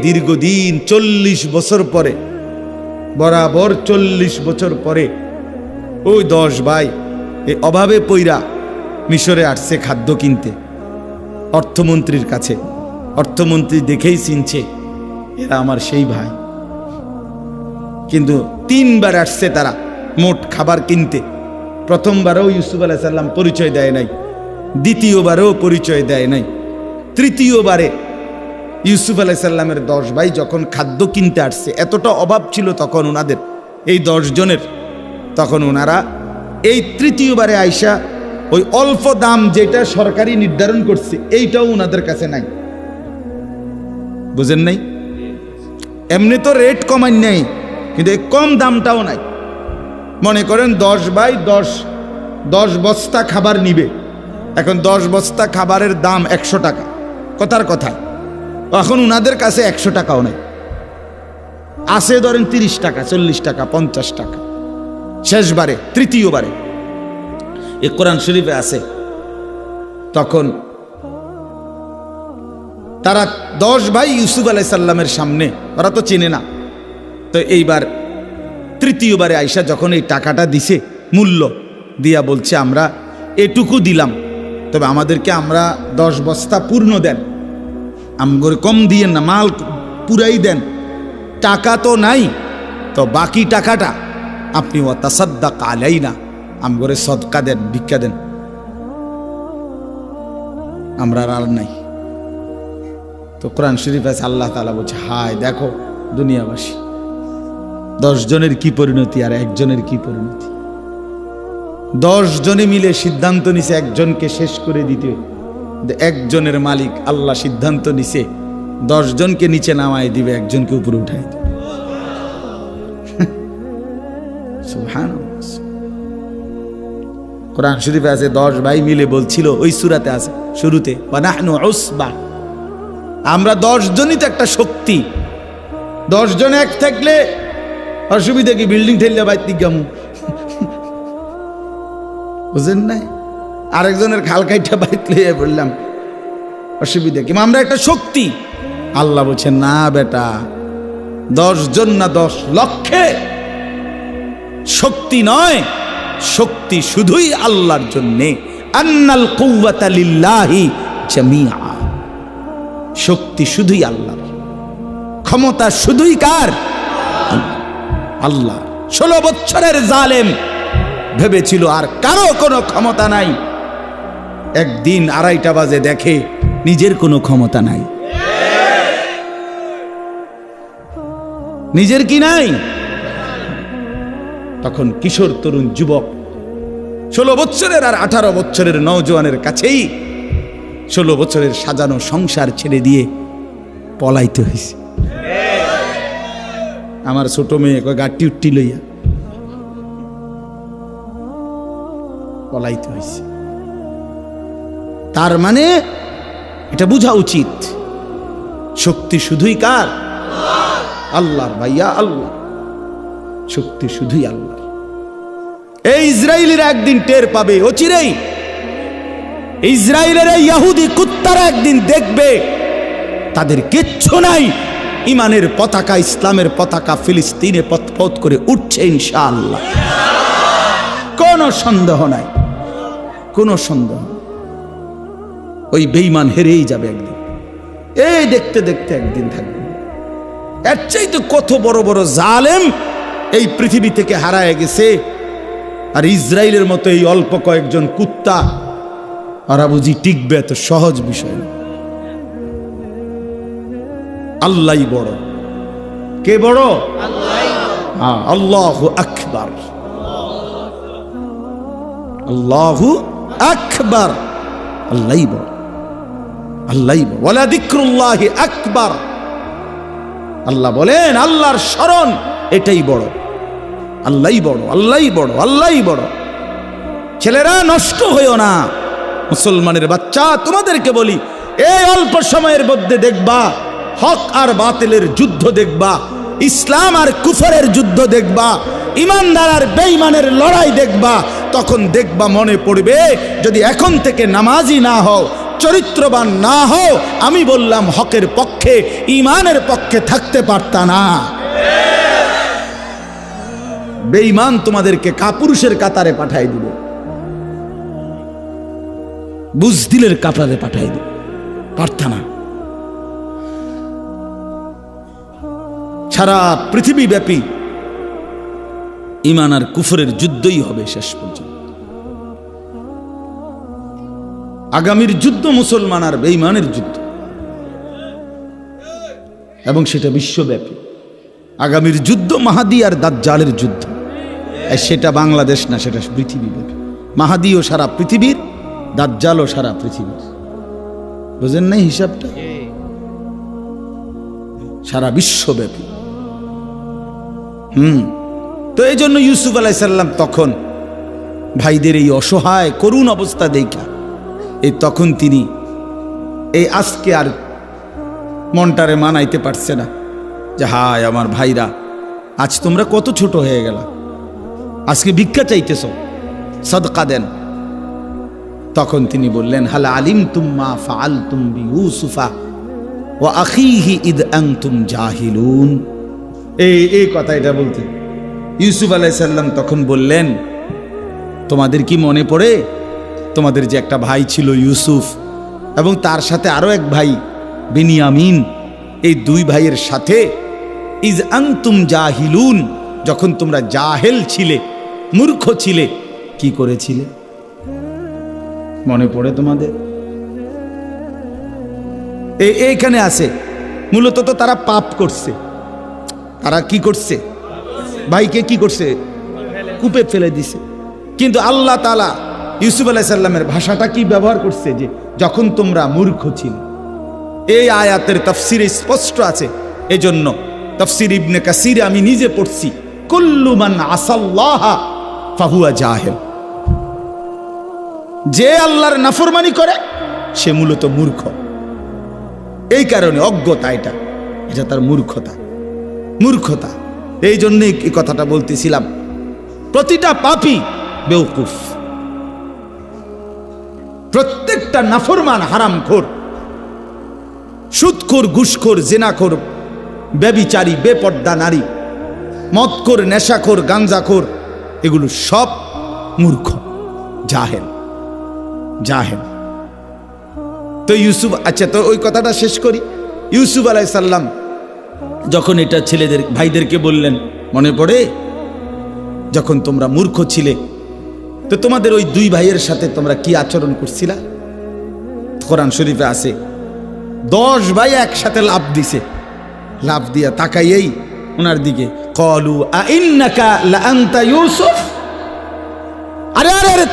দীর্ঘদিন 40 বছর পরে, বরাবর 40 বছর পরে ওই 10 ভাই এই অভাবে পইরা মিশরে আসছে খাদ্য কিনতে অর্থমন্ত্রীর কাছে। অর্থমন্ত্রী দেখেই চিনছে এরা আমার সেই ভাই, কিন্তু 3 বার আসছে তারা মোট খাবার কিনতে। প্রথমবারও ইউসুফ আলাইহিস সালাম পরিচয় দেয় নাই, দ্বিতীয়বারেও পরিচয় দেয় নাই, তৃতীয়বারে ইউসুফ আলাইহিস সালামের 10 ভাই যখন খাদ্য কিনতে আসছে, এতটা অভাব ছিল তখন ওনাদের এই 10 জনের, তখন ওনারা এই তৃতীয়বারে আইসা ওই অল্প দাম যেটা সরকারি নির্ধারণ করছে এইটাও ওনাদের কাছে নাই। বুঝেন নাই? এমনি তো রেট কমাই নাই, কিন্তু এই কম দামটাও নাই। মনে করেন 10 ভাই 10 বস্তা খাবার নিবে, এখন 10 বস্তা খাবারের দাম 100 টাকা, কথার কথা। এখন উনাদের কাছে 100 টাকাও নাই, আছে ধরেন 30 টাকা, 40 টাকা, 50 টাকা। শেষবারে তৃতীয়বারে এই কোরআন শরীফে আছে, তখন তারা 10 ভাই ইউসুফ আলাইহিস সালামের সামনে, ওরা তো চেনে না, তো এইবার তৃতীয়বারে আইসা যখন এই টাকাটা দিছে মূল্য দিয়া বলছে আমরা এটুকু দিলাম, তবে আমাদেরকে আমরা 10 বস্তা পূর্ণ দেন, আমগরে কম দিয়েন না, মাল পুরাই দেন। টাকা তো নাই, তো বাকি টাকাটা আপনি ওয়াতাসাদ্দাক আলাইনা, আমগরে সদকা দেন, ভিক্ষা দেন, আমরা আর নাই। তো কোরআন শরীফ আছে, আল্লাহ তাআলা বলছে হায় দেখো দুনিয়াবাসী, 10 জনের কি পরিণতি আর একজনের কি পরিণতি। 10 জনে মিলে সিদ্ধান্ত নিছে একজনকে শেষ করে দিতে, একজনের মালিক আল্লাহ সিদ্ধান্ত নিছে 10 জনকে নিচে নামায় দিবে, একজনকে উপরে উঠাই দিবে। সুবহানাল্লাহ। কোরআন শরীফে আছে 10 ভাই মিলে বলছিল, ওই সূরাতে আছে শুরুতে, ওয়া নাহনু উসবা, আমরা 10 জনই তো একটা শক্তি। 10 জন এক থাকলে অসুবিধা কি? বিল্ডিং ঠেললে বাইতে গামু, বুঝেন নাই? আরেকজনের খাল কাইটা বাইত লইয়া বললাম, অসুবিধা কি? আমরা একটা শক্তি। আল্লাহ বলছেন না বেটা, 10 জন না 10 লক্ষে শক্তি নয়, শক্তি শুধুই আল্লাহর জন্যে। আন্নাল কুওয়াতা লিল্লাহি জামিআ, শক্তি শুধুই আল্লাহর, ক্ষমতা শুধুই কার? আল্লাহ। 16 বছরের জালেম ভেবেছিল আর কারো কোনো ক্ষমতা নাই, একদিন 2:30 বাজে দেখে নিজের কোনো ক্ষমতা নাই। নিজের কি নাই? তখন কিশোর তরুণ যুবক 16 বছরের আর 18 বছরের নওজোয়ানের কাছেই 16 বছরের সাজানো সংসার ছেড়ে দিয়ে পলাইতে হয়েছে। আমার ছোট মেয়ে গাটি উঠটি লইয়া পলাইতে হয়েছে। তার মানে এটা বোঝা উচিত, শক্তি শুধুই কার? আল্লাহর। ভাইয়া আল্লাহ, শক্তি শুধুই আল্লাহর। এই ইসরায়েলিরা একদিন টের পাবে, অচিরেই ইসরায়েলের এই ইহুদি কুত্তারা একদিন দেখবে তাদের কিচ্ছু নাই, ইমানের পতাকা, ইসলামের পতাকা ফিলিস্তিনে পথ করে উঠছে ইনশাআল্লাহ, কোনো সন্দেহ নাই, কোনো সন্দেহ। ওই বেঈমান হেরেই যাবে একদিন। এই দেখতে দেখতে একদিন থাকবে। এর চাইতে কত বড় বড় জালেম এই পৃথিবী থেকে হারায় গেছে, আর ইসরায়েলের মতো এই অল্প কয়েকজন কুত্তা ওরা বুঝি টিকবে? এত সহজ বিষয় না। আল্লাহই বড়। কে বড়? আল্লাহু আকবার, আল্লাহু আকবার। আল্লাহই বড়, আল্লাহই বড়। ওয়ালা যিকরুল্লাহি আকবার। আল্লাহ বলেন আল্লাহর স্মরণ এটাই বড়। আল্লাহই বড়, আল্লাহই বড়, আল্লাহই বড়। ছেলেরা নষ্ট হইও না, মুসলমানের বাচ্চা, তোমাদেরকে বলি, এই অল্প সময়ের মধ্যে দেখবা হক আর বাতিলের যুদ্ধ দেখবা, ইসলাম আর কুফরের যুদ্ধ দেখবা, ইমানদার আর বেঈমানের লড়াই দেখবা। তখন দেখবা মনে পড়বে, যদি এখন থেকে নামাজি না হও, চরিত্রবান না হও, আমি বললাম হকের পক্ষে, ইমানের পক্ষে থাকতে পারতা না। বেঈমান তোমাদেরকে কাপুরুষের কাতারে পাঠাই দিবে, বুজদিলের কাতারে পাঠাই দিবে, পারতা না। সারা পৃথিবী ব্যাপী ঈমান আর কুফরের যুদ্ধই হবে শেষ পর্যন্ত। আগামীর যুদ্ধ মুসলমান আর বেঈমানের যুদ্ধ, এবং সেটা বিশ্বব্যাপী। আগামীর যুদ্ধ মাহাদি আর দাজ্জালের যুদ্ধ। সেটা বাংলাদেশ না, সেটা পৃথিবীব্যাপী। মাহাদিও সারা পৃথিবীর, দাজ্জালও সারা পৃথিবীর। বুঝেন নাই হিসাবটা? সারা বিশ্বব্যাপী। তো এই জন্য ইউসুফ আলাইহিস সালাম তখন ভাইদের এই অসহায় করুণ অবস্থা দেখা, এই তখন তিনি এই আজকে আর মনটারে মানাইতে পারছে না যে হায় আমার ভাইরা, আজ তোমরা কত ছোট হয়ে গেলা, আজকে ভিক্ষা চাইতেছ, সাদকা দেন। তখন তিনি বললেন, হাল আলিমতুম মা ফাআলতুম বিইউসুফা ওয়া আখিহি ইদ আনতুম জাহিলুন। এই কথা এটা বলতে ইউসুফ আলাইহিস সালাম তখন বললেন, তোমাদের কি মনে পড়ে তোমাদের যে একটা ভাই ছিল ইউসুফ, এবং তার সাথে আরো এক ভাই বিনিয়ামিন, এই দুই ভাইয়ের সাথে ইজ আনতুম জাহিলুন, যখন তোমরা জাহেল ছিলে, মূর্খ ছিলে, কি করেছিলে? মনে পড়ে তোমাদের? এইখানে আছে মূলত তো তারা পাপ করছে। তারা কি করছে? ভাইকে কি করছে? কূপে ফেলে দিছে। কিন্তু আল্লাহ তাআলা ইউসুফ আলাইহিস সালামের ভাষাটা কি ব্যবহার করছে? যে যখন তোমরা মূর্খ ছিলে। এই আয়াতের তাফসিরে স্পষ্ট আছে। এজন্য তাফসির ইবনে কাসিরে আমি নিজে পড়ছি, কুল্লু মান আসাল্লাহা ফাহুয়া জাহিল। যে আল্লাহর নাফরমানি করে সে মূলত মূর্খ। এই কারণে অজ্ঞতা, এটা তার মূর্খতা, মূর্খতা। এই জন্যই এই কথাটা বলতেছিলাম, প্রতিটা পাপী বেওকুফ, প্রত্যেকটা নাফরমান হারামখোর, সুদখোর, ঘুষখোর, জিনাখোর, ব্যভিচারী, বেপর্দা নারী, মদখোর, নেশাখোর, গাঞ্জাখোর, এগুলো সব মূর্খ, জাহেল, জাহেল। তো ইউসুফ, আচ্ছা, তো ওই কথাটা শেষ করি। ইউসুফ আলাইহিস সালাম যখন এটা ছেলেদের ভাইদেরকে বললেন, মনে পড়ে যখন তোমরা মূর্খ ছিলে, তো তোমাদের ওই দুই ভাইয়ের সাথে তোমরা কি আচরণ করছিলা? কোরআন শরীফে আছে 10 ভাই একসাথে লাফ দিছে, লাফ দিয়া তাকাইয়েই ওনার দিকে, ক্বালু আইন্নাকা লাআনতা ইউসুফ। আরে আরে আরে,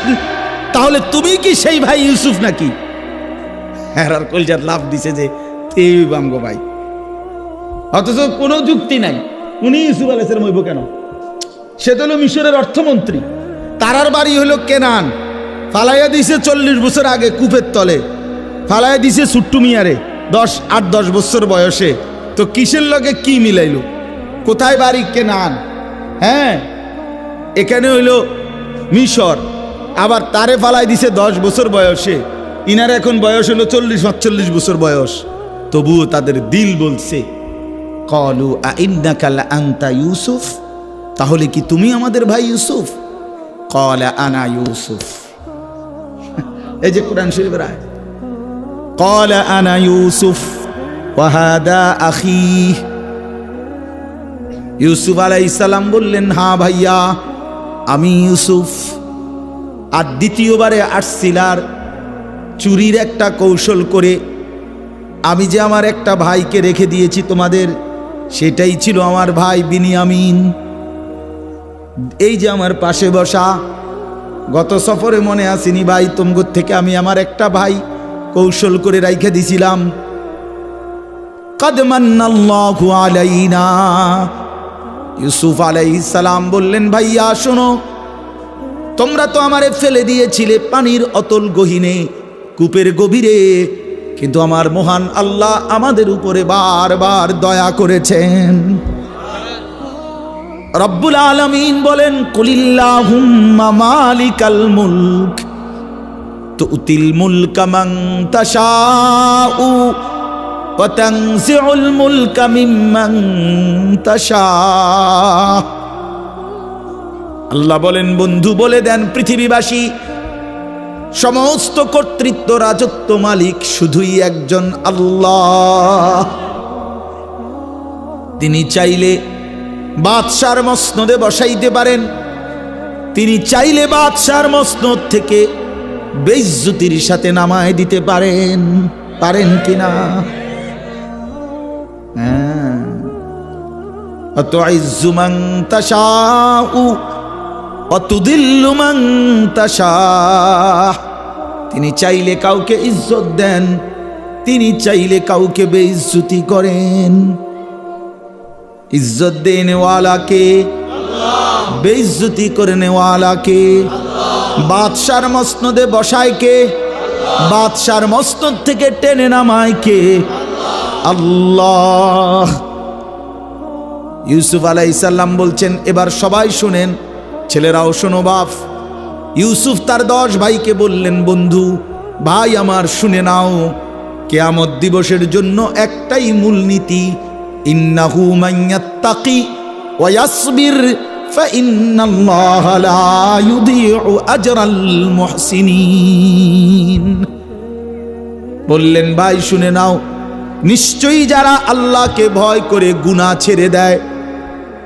তাহলে তুমি কি সেই ভাই ইউসুফ নাকি? হেরার কলজার লাফ দিছে যে এই বামগো ভাই, অথচ কোনো যুক্তি নাই। উনি ইউসুফ আলাইহিস সালাম হইব কেন? সে তো হলো মিশরের অর্থমন্ত্রী, তারার বাড়ি হলো কেনান, ফালাইয়া দিছে 40 বছর আগে কূপের তলে, ফালাইয়া দিছে ছুট্টু মিয়ারে 8-10 বছর বয়সে। তো কিসের লগে কি মিলাইলো? কোথায় বাড়ি? কেনান। হ্যাঁ, এখানে হইল মিশর, আবার তারে ফালাই দিছে 10 বছর বয়সে। ইনার এখন বয়স হলো 40-45 বছর বয়স। তবুও তাদের দিল বলছে, ক্বালু আইন্নাকা লাআনতা ইউসুফ, তাহলে কি তুমি আমাদের ভাই ইউসুফ? ক্বালা আনা ইউসুফ। এই যে কোরআন শরীফের আয়াত, ক্বালা আনা ইউসুফ, ওয়া হাদা আখি। ইউসুফ আলাইহিস সালাম বললেন, হ্যাঁ ভাইয়া, আমি ইউসুফ। আর দ্বিতীয়বারে আসছিলার চুরির একটা কৌশল করে আমি যে আমার একটা ভাইকে রেখে দিয়েছি তোমাদের, সেটাই ছিল আমার ভাই বিনিয়ামিন। এই যে আমার পাশে বসা, গত সফরে মনে আসেনি ভাই, তোমগর থেকে আমি আমার একটা ভাই কৌশল করে রাইখে দিছিলাম। কদ মান্নাল্লাহু আলাইনা। ইউসুফ আলাইহিস সালাম বললেন, ভাইয়া শোনো, তোমরা তো আমারে ফেলে দিয়েছিলে পানির অতল গহীনে, কূপের গভীরে, কিন্তু আমার মহান আল্লাহ আমাদের উপরে বারবার দয়া করেছেন। রব্বুল আলামিন বলেন, কুলিল্লাহুম্মা মালিকাল মুলক তুতিল মুলকা মান তাশাউ ওয়া তানজিউল মুলকা মিম্মান তাশা। আল্লাহ বলেন, বন্ধু বলে দেন পৃথিবীবাসী, সমস্ত কর্তৃত্ব রাজত্ব মালিক শুধুই একজন আল্লাহ। তিনি চাইলে বাদশার মসনদে বসাইতে পারেন, তিনি চাইলে বাদশার মসনদ থেকে বেইজ্জতির সাথে নামায় দিতে পারেন। পারেন কিনা? হ্যাঁ। আতুইজ্জু মান তাশাউ ওয়া তুদিল্লু মান তাশা। তিনি চাইলে কাউকে ইজ্জত দেন, তিনি চাইলে কাউকে বেইজ্জতি করেন। ইজ্জত দেনে ওয়ালা কে? আল্লাহ। বেইজ্জতি করনে ওয়ালা কে? আল্লাহ। বাদশার মসনদে বসায় কে? আল্লাহ। বাদশার মসনদ থেকে টেনে নামায় কে? আল্লাহ। ইউসুফ আলাইহিস সালাম বলছেন, এবার সবাই শুনেন, ছেলেরাও শোনো বাপ। ইউসুফ তার 10 ভাইকে বললেন, বন্ধু ভাই আমার শুনে নাও, কিয়ামত দিবসের জন্য একটাই মূলনীতি, ইন্নাহু মাইয়াত্তাকি ওয়া ইয়াসবির ফাইন্নাল্লাহা লা ইউদিউ আজরাল মুহসিনিন। বললেন, ভাই শুনে নাও, নিশ্চয়ই যারা আল্লাহকে ভয় করে গুনাহ ছেড়ে দেয়,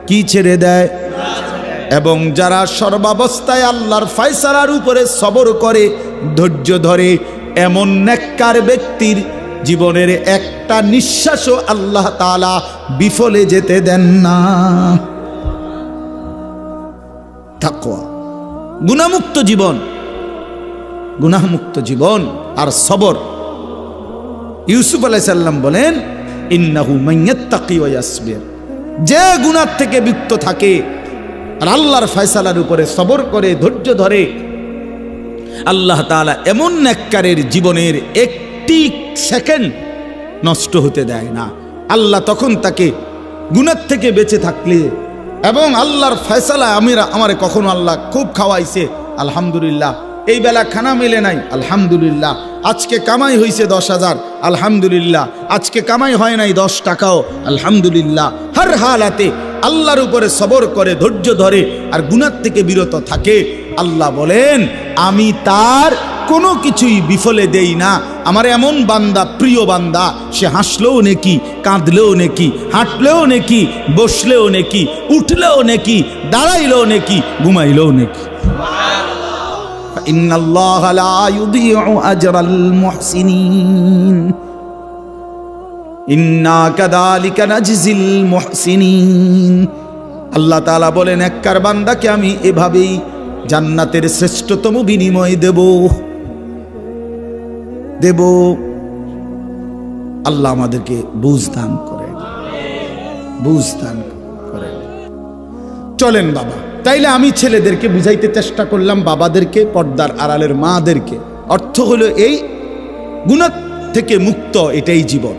কি ছেড়ে দেয়? এবং যারা সর্বাবস্থায় আল্লাহর ফয়সালার উপরে সবর করে, ধৈর্য ধরে, এমন নেককার ব্যক্তির জীবনের একটা নিঃশ্বাসও আল্লাহ তাআলা বিফলে যেতে দেন না। তাকওয়া, গুনাহমুক্ত জীবন, গুনাহমুক্ত জীবন আর সবর। ইউসুফ আলাইহিস সালাম বলেন, ইন্নাহু মাইয়াত্তাকি ওয়া ইয়াসবির। যে গুনাহ থেকে মুক্ত থাকে আর আল্লাহর ফয়সালার উপরে সবর করে, ধৈর্য ধরে, আল্লাহ তাআলা এমন নেককারের জীবনের একটি সেকেন্ড নষ্ট হতে দেয় না। আল্লাহ তখন তাকে গুনাহ থেকে বেঁচে থাকলে, এবং আল্লাহর ফয়সালা, আমারে কখনো আল্লাহ খুব খাওয়াইছে, আলহামদুলিল্লাহ, এই বেলা খানা মেলে নাই, আলহামদুলিল্লাহ, আজকে কামাই হয়েছে 10,000, আলহামদুলিল্লাহ, আজকে কামাই হয় নাই 10 টাকাও, আলহামদুলিল্লাহ। হর হালাতে আল্লাহর উপরে সবর করে, ধৈর্য ধরে আর গুনাহ থেকে বিরত থাকে, আল্লাহ বলেন আমি তার কোনো কিছুই বিফলে দেই না। আমার এমন বান্দা, প্রিয় বান্দা, সে হাসলেও নেকি, কাঁদলেও নেকি, হাঁটলেও নেকি, বসলেও নেকি, উঠলেও নেকি, দাঁড়াইলেও নেকি, ঘুমাইলেও নেকি। ইন্নাল্লাহা লা ইউদিউ আজরাল মুহসিনিন ইন্না কাযালিকা নাজজিল মুহসিনিন। আল্লাহ তাআলা বলেন, নেককার বান্দাকে আমি এভাবেই জান্নাতের শ্রেষ্ঠতম বিনিময় দেব। আল্লাহ আমাদেরকে বুঝ দান করেন, বুঝ দান করেন। চলেন বাবা, তাইলে আমি ছেলেদেরকে বুঝাইতে চেষ্টা করলাম, বাবাদেরকে, পর্দার আড়ালের মাদেরকে। অর্থ হলো এই, গুনাহ থেকে মুক্ত, এটাই জীবন।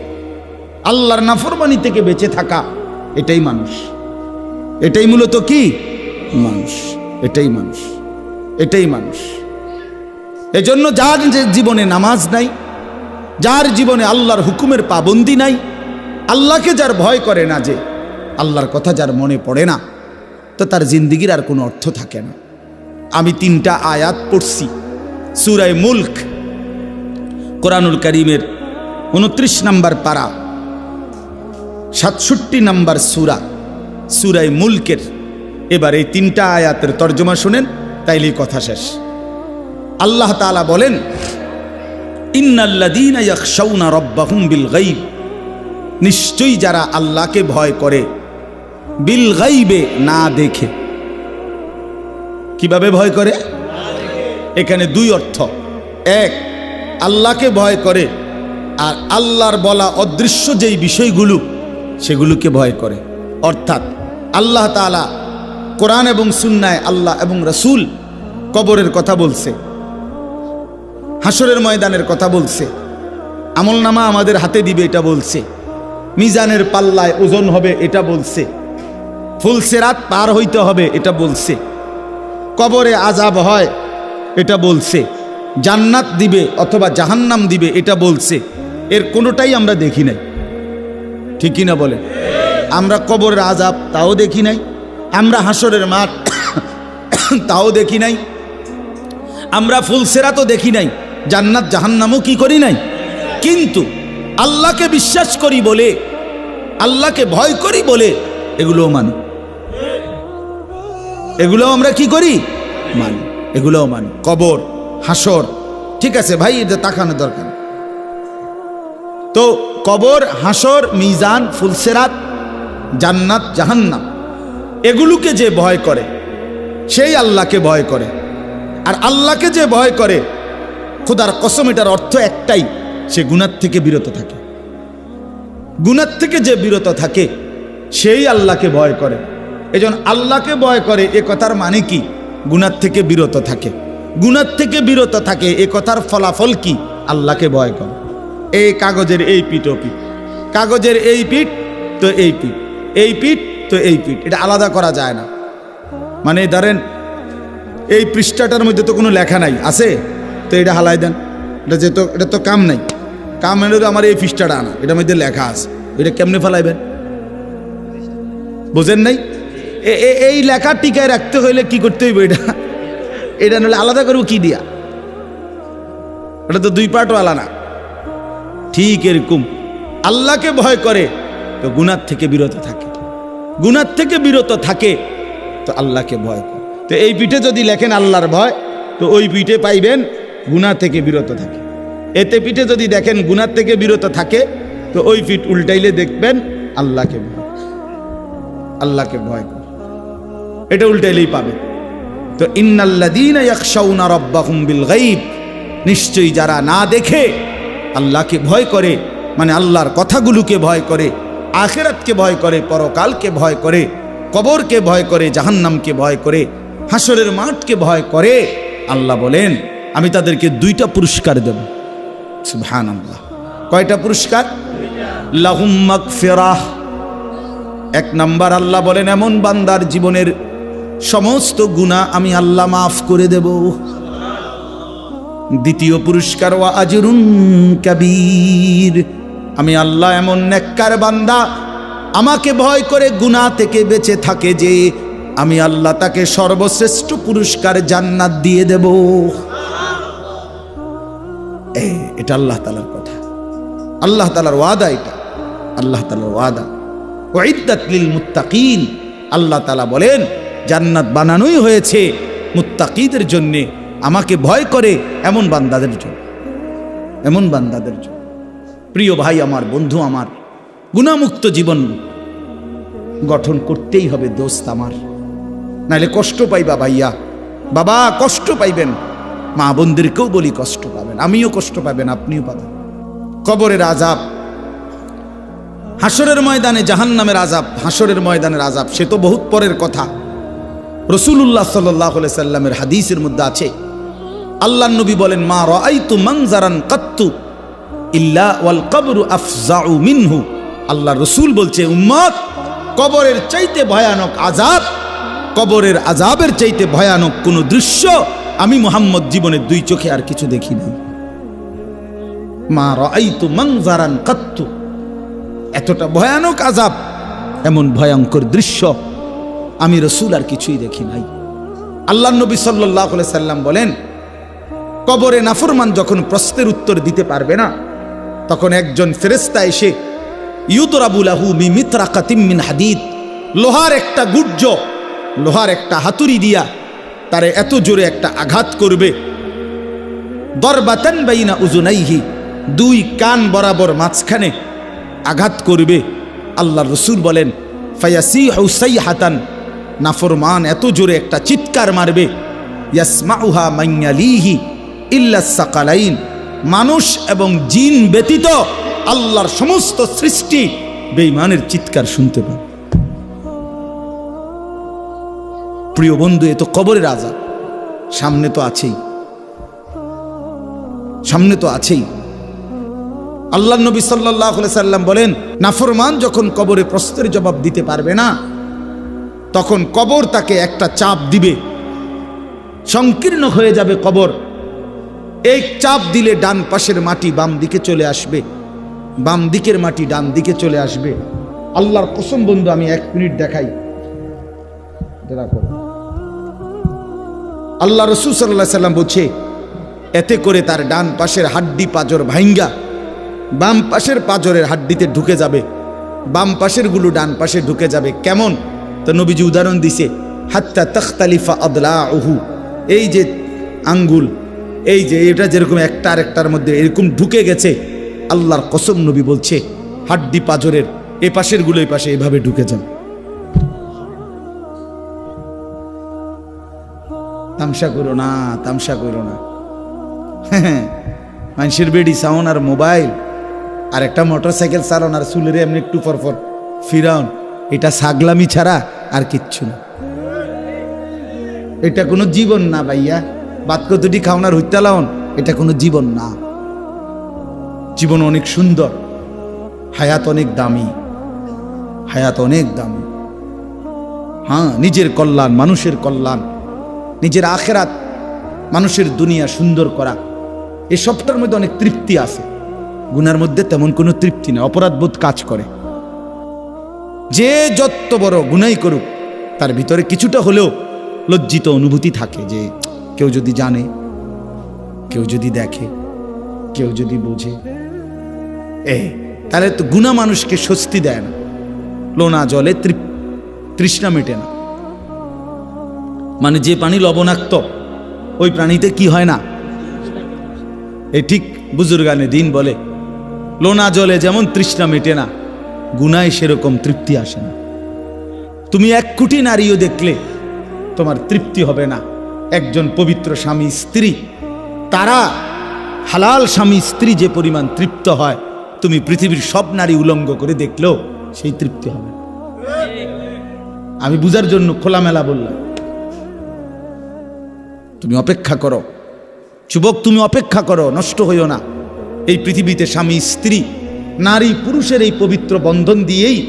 আল্লাহর নাফরমানি থেকে বেঁচে থাকা, এটাই মানুষ। এটাই মূলত কি মানুষ, এটাই মানুষ, এটাই মানুষ। এজন্য যার জীবনে নামাজ নাই, যার জীবনে আল্লাহর হুকুমের পাবন্দি নাই, আল্লাহকে যার ভয় করে না, যে আল্লাহর কথা যার মনে পড়ে না, তো তার জিন্দিগির আর কোনো অর্থ থাকে না। আমি 3টা আয়াত পড়ছি সূরা মুলক, কোরআনুল কারীমের 29 নম্বর পারা, 67 নম্বর সূরা, সূরায়ে মুলকের এবার এই 3টা আয়াতের তর্জমা শুনেন, তাইলেই কথা শেষ। আল্লাহ তাআলা বলেন, ইন্নাল্লাযীনা ইয়াখশাউনা রাব্বাহুম বিল গায়ব, নিশ্চয়ই যারা আল্লাহকে ভয় করে, বিল গায়বে, না দেখে। কিভাবে ভয় করে? এখানে 2 অর্থ। এক, আল্লাহকে ভয় করে, আর আল্লাহর বলা অদৃশ্য যেই বিষয়গুলো সেগুলোকে ভয় করে। অর্থাৎ আল্লাহ তাআলা কোরআন এবং সুন্নায় আল্লাহ এবং রাসূল কবরের কথা বলছে, হাসরের ময়দানের কথা বলছে, আমলনামা আমাদের হাতে দিবে এটা বলছে, মিজানের পাল্লায় ওজন হবে এটা বলছে, ফুলসিরাত পার হইতে হবে এটা বলছে, কবরে আযাব হয় এটা বলছে, জান্নাত দিবে অথবা জাহান্নাম দিবে এটা বলছে। এর কোনোটাই আমরা দেখি নাই, ঠিক কি না বলে? আমরা কবরের আযাব তাও দেখি নাই, আমরা হাসরের মাঠ তাও দেখি নাই, আমরা ফুলসিরাতও দেখি নাই, জান্নাত জাহান্নামও কি করি নাই। কিন্তু আল্লাহকে বিশ্বাস করি বলে, আল্লাহকে ভয় করি বলে এগুলোও মানি, এগুলোও আমরা কি করি? মানি, এগুলোও মানি। কবর, হাসর, ঠিক আছে ভাই, এটা তাকানো দরকার। তো কবর, হাসর, মিজান, ফুলসিরাত, জান্নাত জাহান্নাম, এগুলোকে যে ভয় করে সেই আল্লাহকে ভয় করে। আর আল্লাহকে যে ভয় করে, খোদার কসম এটার অর্থ একটাই, সে গুনাহ থেকে বিরত থাকে। গুনাহ থেকে যে বিরত থাকে সেই আল্লাহকে ভয় করে। এজন্য আল্লাহকে ভয় করে এ কথার মানে কি? গুনাহ থেকে বিরত থাকে। গুনাহ থেকে বিরত থাকে এ কথার ফলাফল কি? আল্লাহকে ভয় করে। এই কাগজের এই পিঠ ও পিঠ, কাগজের এই পিঠ তো এই পিঠ, এই পিঠ তো এই পিঠ, এটা আলাদা করা যায় না। মানে ধরেন এই পৃষ্ঠাটার মধ্যে তো কোনো লেখা নাই, আছে তো এটা হালাই দেন, এটা তো কাম নাই, কাম হলো আমার এই পৃষ্ঠাটা আনা, এটার মধ্যে লেখা আছে, এটা কেমনে ফেলাইবেন? বোঝেন নাই? এই লেখা টিকায় রাখতে হইলে কি করতে হইব? এটা নইলে আলাদা করবো কি দিয়া? এটা তো 2 পার্টও আলাদা। ঠিক এরকম আল্লাহকে ভয় করে তো গুনাহ থেকে বিরত থাকে, গুনাহ থেকে বিরত থাকে তো আল্লাহকে ভয় করে। তো এই পিঠে যদি লেখেন আল্লাহর ভয়, তো ওই পিঠে পাইবেন গুনাহ থেকে বিরত থাকে। এতে পিঠে যদি দেখেন গুনাহ থেকে বিরত থাকে, তো ওই পিঠ উল্টাইলে দেখবেন আল্লাহকে ভয়, আল্লাহকে ভয় করে, এটা উল্টাইলেই পাবে। তো ইন্নাল্লাযীনা ইয়াখশাউনা রাব্বাহুম বিল গায়ব, নিশ্চয়ই যারা না দেখে আল্লাহকে ভয় করে, মানে আল্লাহর কথাগুলোকে ভয় করে, আখিরাতকে ভয় করে, পরকালকে ভয় করে, কবরকে ভয় করে, জাহান্নামকে ভয় করে, হাসরের মাঠকে ভয় করে, আল্লাহ বলেন আমি তাদেরকে 2টা পুরস্কার দেব। সুবহানাল্লাহ। কয়টা পুরস্কার? লাহুম মাগফিরাহ। 1 নাম্বার আল্লাহ বলেন এমন বান্দার জীবনের সমস্ত গুনাহ আমি আল্লাহ মাফ করে দেব। দ্বিতীয় পুরস্কার ওয়া আজরুন কাবীর, আমি আল্লাহ এমন নেককার বান্দা আমাকে ভয় করে গুনাহ থেকে বেঁচে থাকে যে আমি আল্লাহ তাকে সর্বশ্রেষ্ঠ পুরস্কার জান্নাত দিয়ে দেব। এটা আল্লাহ তাআলার কথা, আল্লাহ তাআলার ওয়াদা, এটা আল্লাহ তাআলার ওয়াদা। উইদ্দাত লিল মুত্তাকিন, আল্লাহ তাআলা বলেন জান্নাত বানানোই হয়েছে মুত্তাকিদের জন্য, আমাকে ভয় করে এমন বান্দাদের জন্য, এমন বান্দাদের জন্য। প্রিয় ভাই আমার, বন্ধু আমার, গুনাহমুক্ত জীবন গঠন করতেই হবে দোস্ত আমার, নাহলে কষ্ট পাইবা ভাইয়া, বাবা কষ্ট পাইবেন, মা বোনদেরকেও বলি কষ্ট পাবেন, আমিও কষ্ট পাবেন, আপনিও পাবেন। কবরের আযাব, হাসরের ময়দানে জাহান্নামের আযাব, হাসরের ময়দানের আযাব সে তো বহুত পরের কথা। রাসূলুল্লাহ সাল্লাল্লাহু আলাইহি সাল্লামের হাদিসের মধ্যে আছে, আল্লাহর নবী বলেন মা রাআইতু মানজারান কাত্তু ইল্লা ওয়াল কবরু আফজাউ মিনহু। আল্লাহর রাসূল বলছে উম্মত, কবরের চাইতে ভয়ানক আযাব, কবরের আযাবের চাইতে ভয়ানক কোন দৃশ্য আমি মুহাম্মদ জীবনে 2 চোখে আর কিছু দেখি নাই। মা রাআইতু মানজারান কাত্তু, এতটা ভয়ানক আযাব, এমন ভয়ঙ্কর দৃশ্য আমি রাসূল আর কিছুই দেখি নাই। আল্লাহর নবী সাল্লাল্লাহু আলাইহি সাল্লাম বলেন কবরে নাফরমান যখন প্রশ্নের উত্তর দিতে পারবে না, তখন একজন ফেরেশতা এসে ইউদরাবু লাহু মিমিতরাকাতিম মিন হাদিদ, লোহার একটা গুর্জ, লোহার একটা হাতুড়ি দিয়া তারে এত জোরে একটা আঘাত করবে, দরবাতান বাইনা উজুনাইহি, দুই কান বরাবর মাঝখানে আঘাত করবে। আল্লাহ রসুল বলেন ফায়াসিহু সাইহাতান, নাফরমান এত জোরে একটা চিৎকার মারবে, ইয়াসমাউহা মান ইয়ালিহি ইল্লা সাকালাইন, মানুষ এবং জিন ব্যতীত আল্লাহর সমস্ত সৃষ্টি বেঈমানের চিৎকার শুনতে পাবে। প্রিয় বন্ধু, এ তো কবরের আযাব, সামনে তো আছেই, সামনে তো আছেই। আল্লাহ নবী সাল্লাল্লাহু আলাইহি সাল্লাম বলেন, নাফরমান যখন কবরে প্রশ্নের জবাব দিতে পারবে না, তখন কবর তাকে একটা চাপ দিবে, সংকীর্ণ হয়ে যাবে কবর। এই চাপ দিলে ডান পাশের মাটি বাম দিকে চলে আসবে, বাম দিকের মাটি ডান দিকে চলে আসবে। আল্লাহর কসম বন্ধু, আমি 1 মিনিট দেখাই, দেখো আল্লাহ রাসূল সাল্লাল্লাহু আলাইহি সাল্লাম বলছে, এতে করে তার ডান পাশের হাড্ডি পাঁজর ভাঙ্গা বাম পাশের পাঁজরের হাড্ডিতে ঢুকে যাবে, বাম পাশের গুলো ডান পাশে ঢুকে যাবে। কেমন? তো নবীজি উদাহরণ দিছে, হাত্তা তাখতালিফা আদলাউহু, এই যে আঙ্গুল, এই যে এটা যেরকম একটা আরেকটার মধ্যে এরকম ঢুকে গেছে, আল্লাহর কসম নবী বলছে হাড্ডি পাঁজরের এ পাশের গুলো এই পাশে এভাবে ঢুকে যাবে। তামসা করো না, তামসা করো না। মানুষের বেডি সাউন আর মোবাইল আর একটা মোটরসাইকেল চালান আর চুলের এমনি একটু পরপর ফিরাউন, এটা ছাগলামি ছাড়া আর কিচ্ছু না। এটা কোনো জীবন না ভাইয়া, বাদ কতটি খাওনার হইতে লাউন, এটা কোনো জীবন না। জীবন অনেক সুন্দর, হায়াত অনেক দামি, হায়াত অনেক দামি। হ্যাঁ, নিজের কল্যাণ, মানুষের কল্যাণ, নিজের আখেরাত, মানুষের দুনিয়া সুন্দর করা, এই সবটার মধ্যে অনেক তৃপ্তি আছে। গুনার মধ্যে তেমন কোনো তৃপ্তি নেই, অপরাধবোধ কাজ করে। যে যত বড় গুনাই করুক, তার ভিতরে কিছুটা হলেও লজ্জিত অনুভূতি থাকে, যে কেউ যদি জানে, কেউ যদি দেখে, কেউ যদি বোঝে, তাহলে তো গুনাহ মানুষকে স্বস্তি দেয় না, লোনা জলে তৃষ্ণা মেটে না। মানে যে পানি লবণাক্ত, ওই পানিতে কি হয় না, এই ঠিক বুজুর্গানে দিন বলে, লোনা জলে যেমন তৃষ্ণা মেটে না, গুনায় সেরকম তৃপ্তি আসে না। তুমি 1 কোটি নারীও দেখলে তোমার তৃপ্তি হবে না। একজন পবিত্র স্বামী স্ত্রী, তারা হালাল স্বামী স্ত্রী যে পরিমাণ তৃপ্ত হয়, তুমি পৃথিবীর সব নারী উলঙ্গ করে দেখলেও সেই তৃপ্তি হবে। আমি বুঝার জন্য খোলামেলা বললাম। তুমি অপেক্ষা করো যুবক, তুমি অপেক্ষা করো, নষ্ট হইও না। এই পৃথিবীতে স্বামী স্ত্রী, নারী পুরুষের এই পবিত্র বন্ধন দিয়েই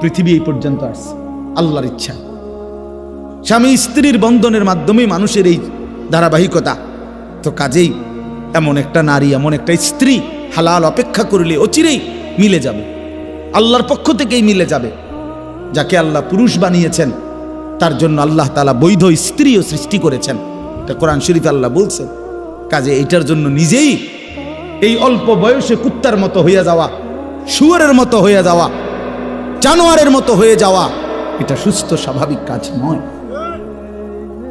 পৃথিবী এই পর্যন্ত আসছে, আল্লাহর ইচ্ছা। স্বামী স্ত্রীর বন্ধনের মাধ্যমেই মানুষের এই ধারাবাহিকতা। তো কাজেই এমন একটা নারী, এমন একটা স্ত্রী হালাল অপেক্ষা করলে অচিরেই মিলে যাবে, আল্লাহর পক্ষ থেকেই মিলে যাবে। যাকে আল্লাহ পুরুষ বানিয়েছেন, তার জন্য আল্লাহ তাআলা বৈধ স্ত্রীও সৃষ্টি করেছেন, এটা কোরআন শরীফে আল্লাহ বলছেন। কাজে এটার জন্য নিজেই এই অল্প বয়সে কুত্তার মতো হয়ে যাওয়া, শুয়োরের মতো হয়ে যাওয়া, জানোয়ারের মতো হয়ে যাওয়া, এটা সুস্থ স্বাভাবিক কাজ নয়।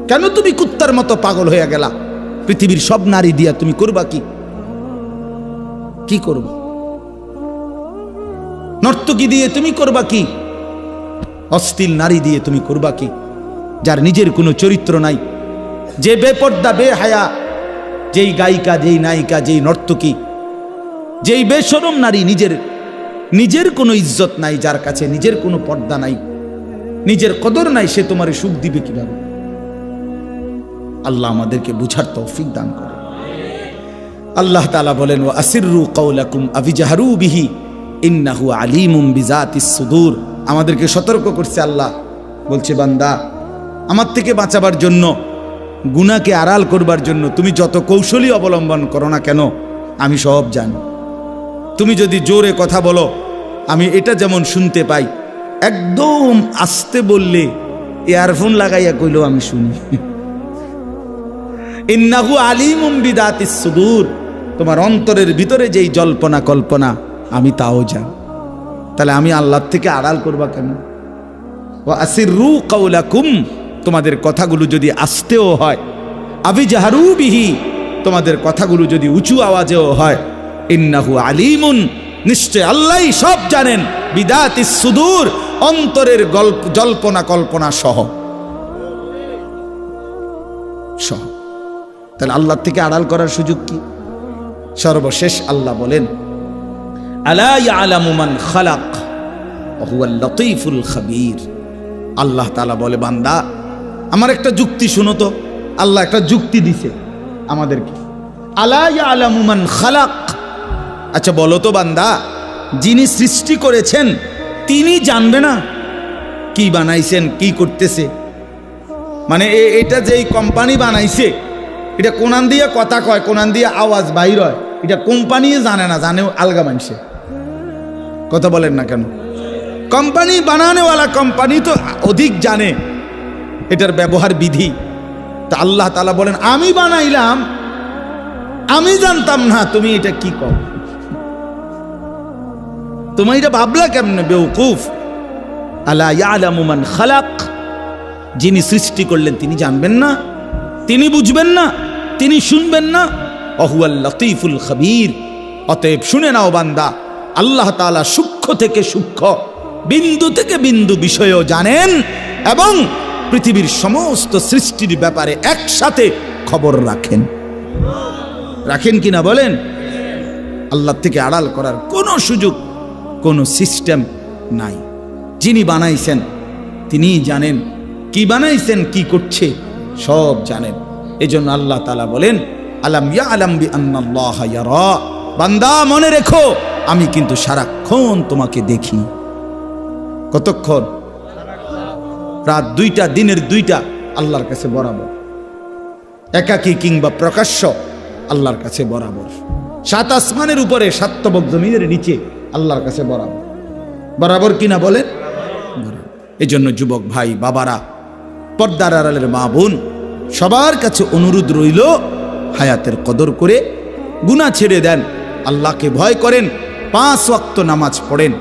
কেন তুমি কুত্তার মতো পাগল হয়ে গেলা? পৃথিবীর সব নারী দিয়া তুমি করবা কি? কি করবা? নর্তকী দিয়ে তুমি করবা কি? অশ্লীল নারী দিয়ে তুমি করবা কি? যার নিজের কোনো চরিত্র নাই, যে বেপর্দা, বেহায়া, যেই গায়িকা, যেই নায়িকা, যেই নর্তকী, যেই বেশরম নারী, নিজের কোনো ইজ্জত নাই, যার কাছে নিজের কোনো পর্দা নাই, নিজের কদর নাই, সে তোমারে সুখ দিবে কিভাবে? আল্লাহ আমাদেরকে বুঝার তৌফিক দান করে। আল্লাহ তাআলা বলেন, ওয়া আসিররু কাওলাকুম আবিজাহরু বিহি ইন্নাহু আলিমুম বিজাতিস সুদূর। আমাদেরকে সতর্ক করছে আল্লাহ, বলছে বান্দা, আমার থেকে বাঁচাবার জন্য, গুনাহকে আড়াল করবার জন্য তুমি যত কৌশলী অবলম্বন করো না কেন, আমি সব জানি। তুমি যদি জোরে কথা বলো, আমি এটা যেমন শুনতে পাই, একদম আস্তে বললে, ইয়ারফোন লাগাইয়া কইলেও আমি শুনি। ইন্নাহু আলিমুম বিদাতিস সুদূর, তোমার অন্তরের ভিতরে যেই জল্পনা কল্পনা, আমি তাও জানি। তাহলে আমি আল্লাহর থেকে আড়াল করবা কেন? ওয়া আসিররু কাওলাকুম, তোমাদের কথাগুলো যদি আস্তেও হয়, আবি জাহারু বিহি, তোমাদের কথাগুলো যদি উঁচু আওয়াজেও হয়, ইন্নাহু আলিমুন, নিশ্চয় আল্লাহই সব জানেন, বিদাতিস সুদূর, অন্তরের জল্পনা কল্পনা সহ। তাহলে আল্লাহর থেকে আড়াল করার সুযোগ কি? সর্বশেষ আল্লাহ বলেন, আলা ইয়ালামু মান খালাক ওয়া হুয়াল লতীফুল খাবীর। আল্লাহ তাআলা বলে, বান্দা আমার একটা যুক্তি শুনো তো। আল্লাহ একটা যুক্তি দিছে আমাদেরকে, আলা ইয়ালামু মান খালাক। আচ্ছা বলো তো বান্দা, যিনি সৃষ্টি করেছেন তিনি জানবে না কি বানাইছেন, কি করতেছে? মানে এটা যে কোম্পানি বানাইছে, এটা কোনান দিয়ে কথা কয়, কোনান দিয়ে আওয়াজ বাইর হয়, এটা কোম্পানি জানে না, জানে আলগা মানুষে। কথা বলেন না কেন? কোম্পানি বানানোওয়ালা কোম্পানি তো অধিক জানে এটার ব্যবহার বিধি। তা আল্লাহ তাআলা বলেন, আমি বানাইলাম, আমি জানতাম না, তুমি এটা কি কও? তুমি এটা ভাবলা কেমনে বেওকুফ? আলা ইয়ালামু মান খালাক, যিনি সৃষ্টি করলেন তিনি জানবেন না, তিনি বুঝবেন না, তিনি শুনবেন না? ওহুয়াল লতীফুল খাবীর। অতএব শুনে নাও বান্দা, আল্লাহ তাআলা সূক্ষ্ম থেকে সূক্ষ্ম, বিন্দু থেকে বিন্দু বিষয়ও জানেন এবং পৃথিবীর সমস্ত সৃষ্টির ব্যাপারে একসাথে খবর রাখেন। রাখেন কিনা বলেন? আল্লাহ থেকে আড়াল করার কোনো সুযোগ, কোনো সিস্টেম নাই। যিনি বানাইছেন তিনিই জানেন, কি বানাইছেন, কি করছে সব জানেন। এজন্য আল্লাহ তাআলা বলেন, আলাম ইয়ালাম বিআন্নাল্লাহা ইয়ারা, বান্দা মনে রেখো আমি কিন্তু সারাক্ষণ তোমাকে দেখি। কতক্ষণ? রাত 2টা, দিনের 2টা আল্লাহর কাছে বরাবর, একাকী কিংবা প্রকাশ্য আল্লাহর কাছে বরাবর। 7 আসমানের উপরে, 7 তবক জমিনের নিচে আল্লাহর কাছে বরাবর। বরাবর কিনা বলেন? এই জন্য যুবক ভাই, বাবারা, পর্দার আড়ালের মা বোন, সবার কাছে অনুরোধ রইল, হায়াতের কদর করে গুনাহ ছেড়ে দেন, আল্লাহকে ভয় করেন, 5 ওয়াক্ত নামাজ পড়েন।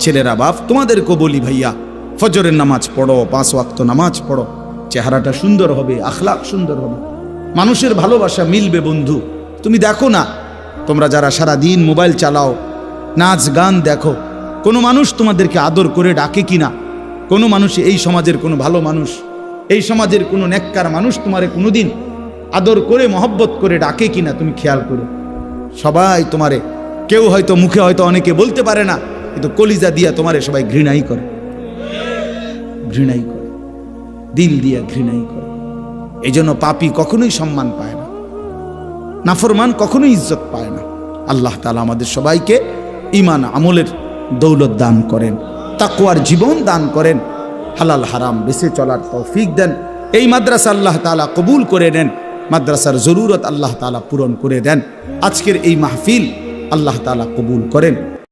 ছেলেরা বাপ তোমাদেরকে বলি, ভাইয়া ফজরের নামাজ পড়ো, 5 ওয়াক্ত নামাজ পড়ো, চেহারাটা সুন্দর হবে, আখলাক সুন্দর হবে, মানুষের ভালোবাসা মিলবে। বন্ধু তুমি দেখো না, তোমরা যারা সারা দিন মোবাইল চালাও, নাচ গান দেখো, কোনো মানুষ তোমাদেরকে আদর করে ডাকে কিনা? কোনো মানুষ, এই সমাজের কোনো ভালো মানুষ, এই সমাজের কোনো নেককার মানুষ তোমারে কোনোদিন আদর করে মহব্বত করে ডাকে কিনা? তুমি খেয়াল করো। সবাই তোমারে, কেউ হয়তো মুখে হয়তো অনেকে বলতে পারে না, কিন্তু কলিজা দিয়া তোমারে সবাই ঘৃণাই করে, ঘৃণাই করে, দিল দিয়া ঘৃণাই করে। এই জন্য পাপী কখনোই সম্মান পায় না, নাফরমান কখনোই ইজ্জত পায় না। আল্লাহ তাআলা আমাদের সবাইকে ঈমান আমলের দৌলত দান করেন, তাকওয়ার জীবন দান করেন, হালাল হারাম বেঁচে চলার তৌফিক দেন। এই মাদ্রাসা আল্লাহ তাআলা কবুল করে নেন, মাদ্রাসার জরুরত আল্লাহ তাআলা পূরণ করে দেন। আজকের এই মাহফিল আল্লাহ তাআলা কবুল করেন।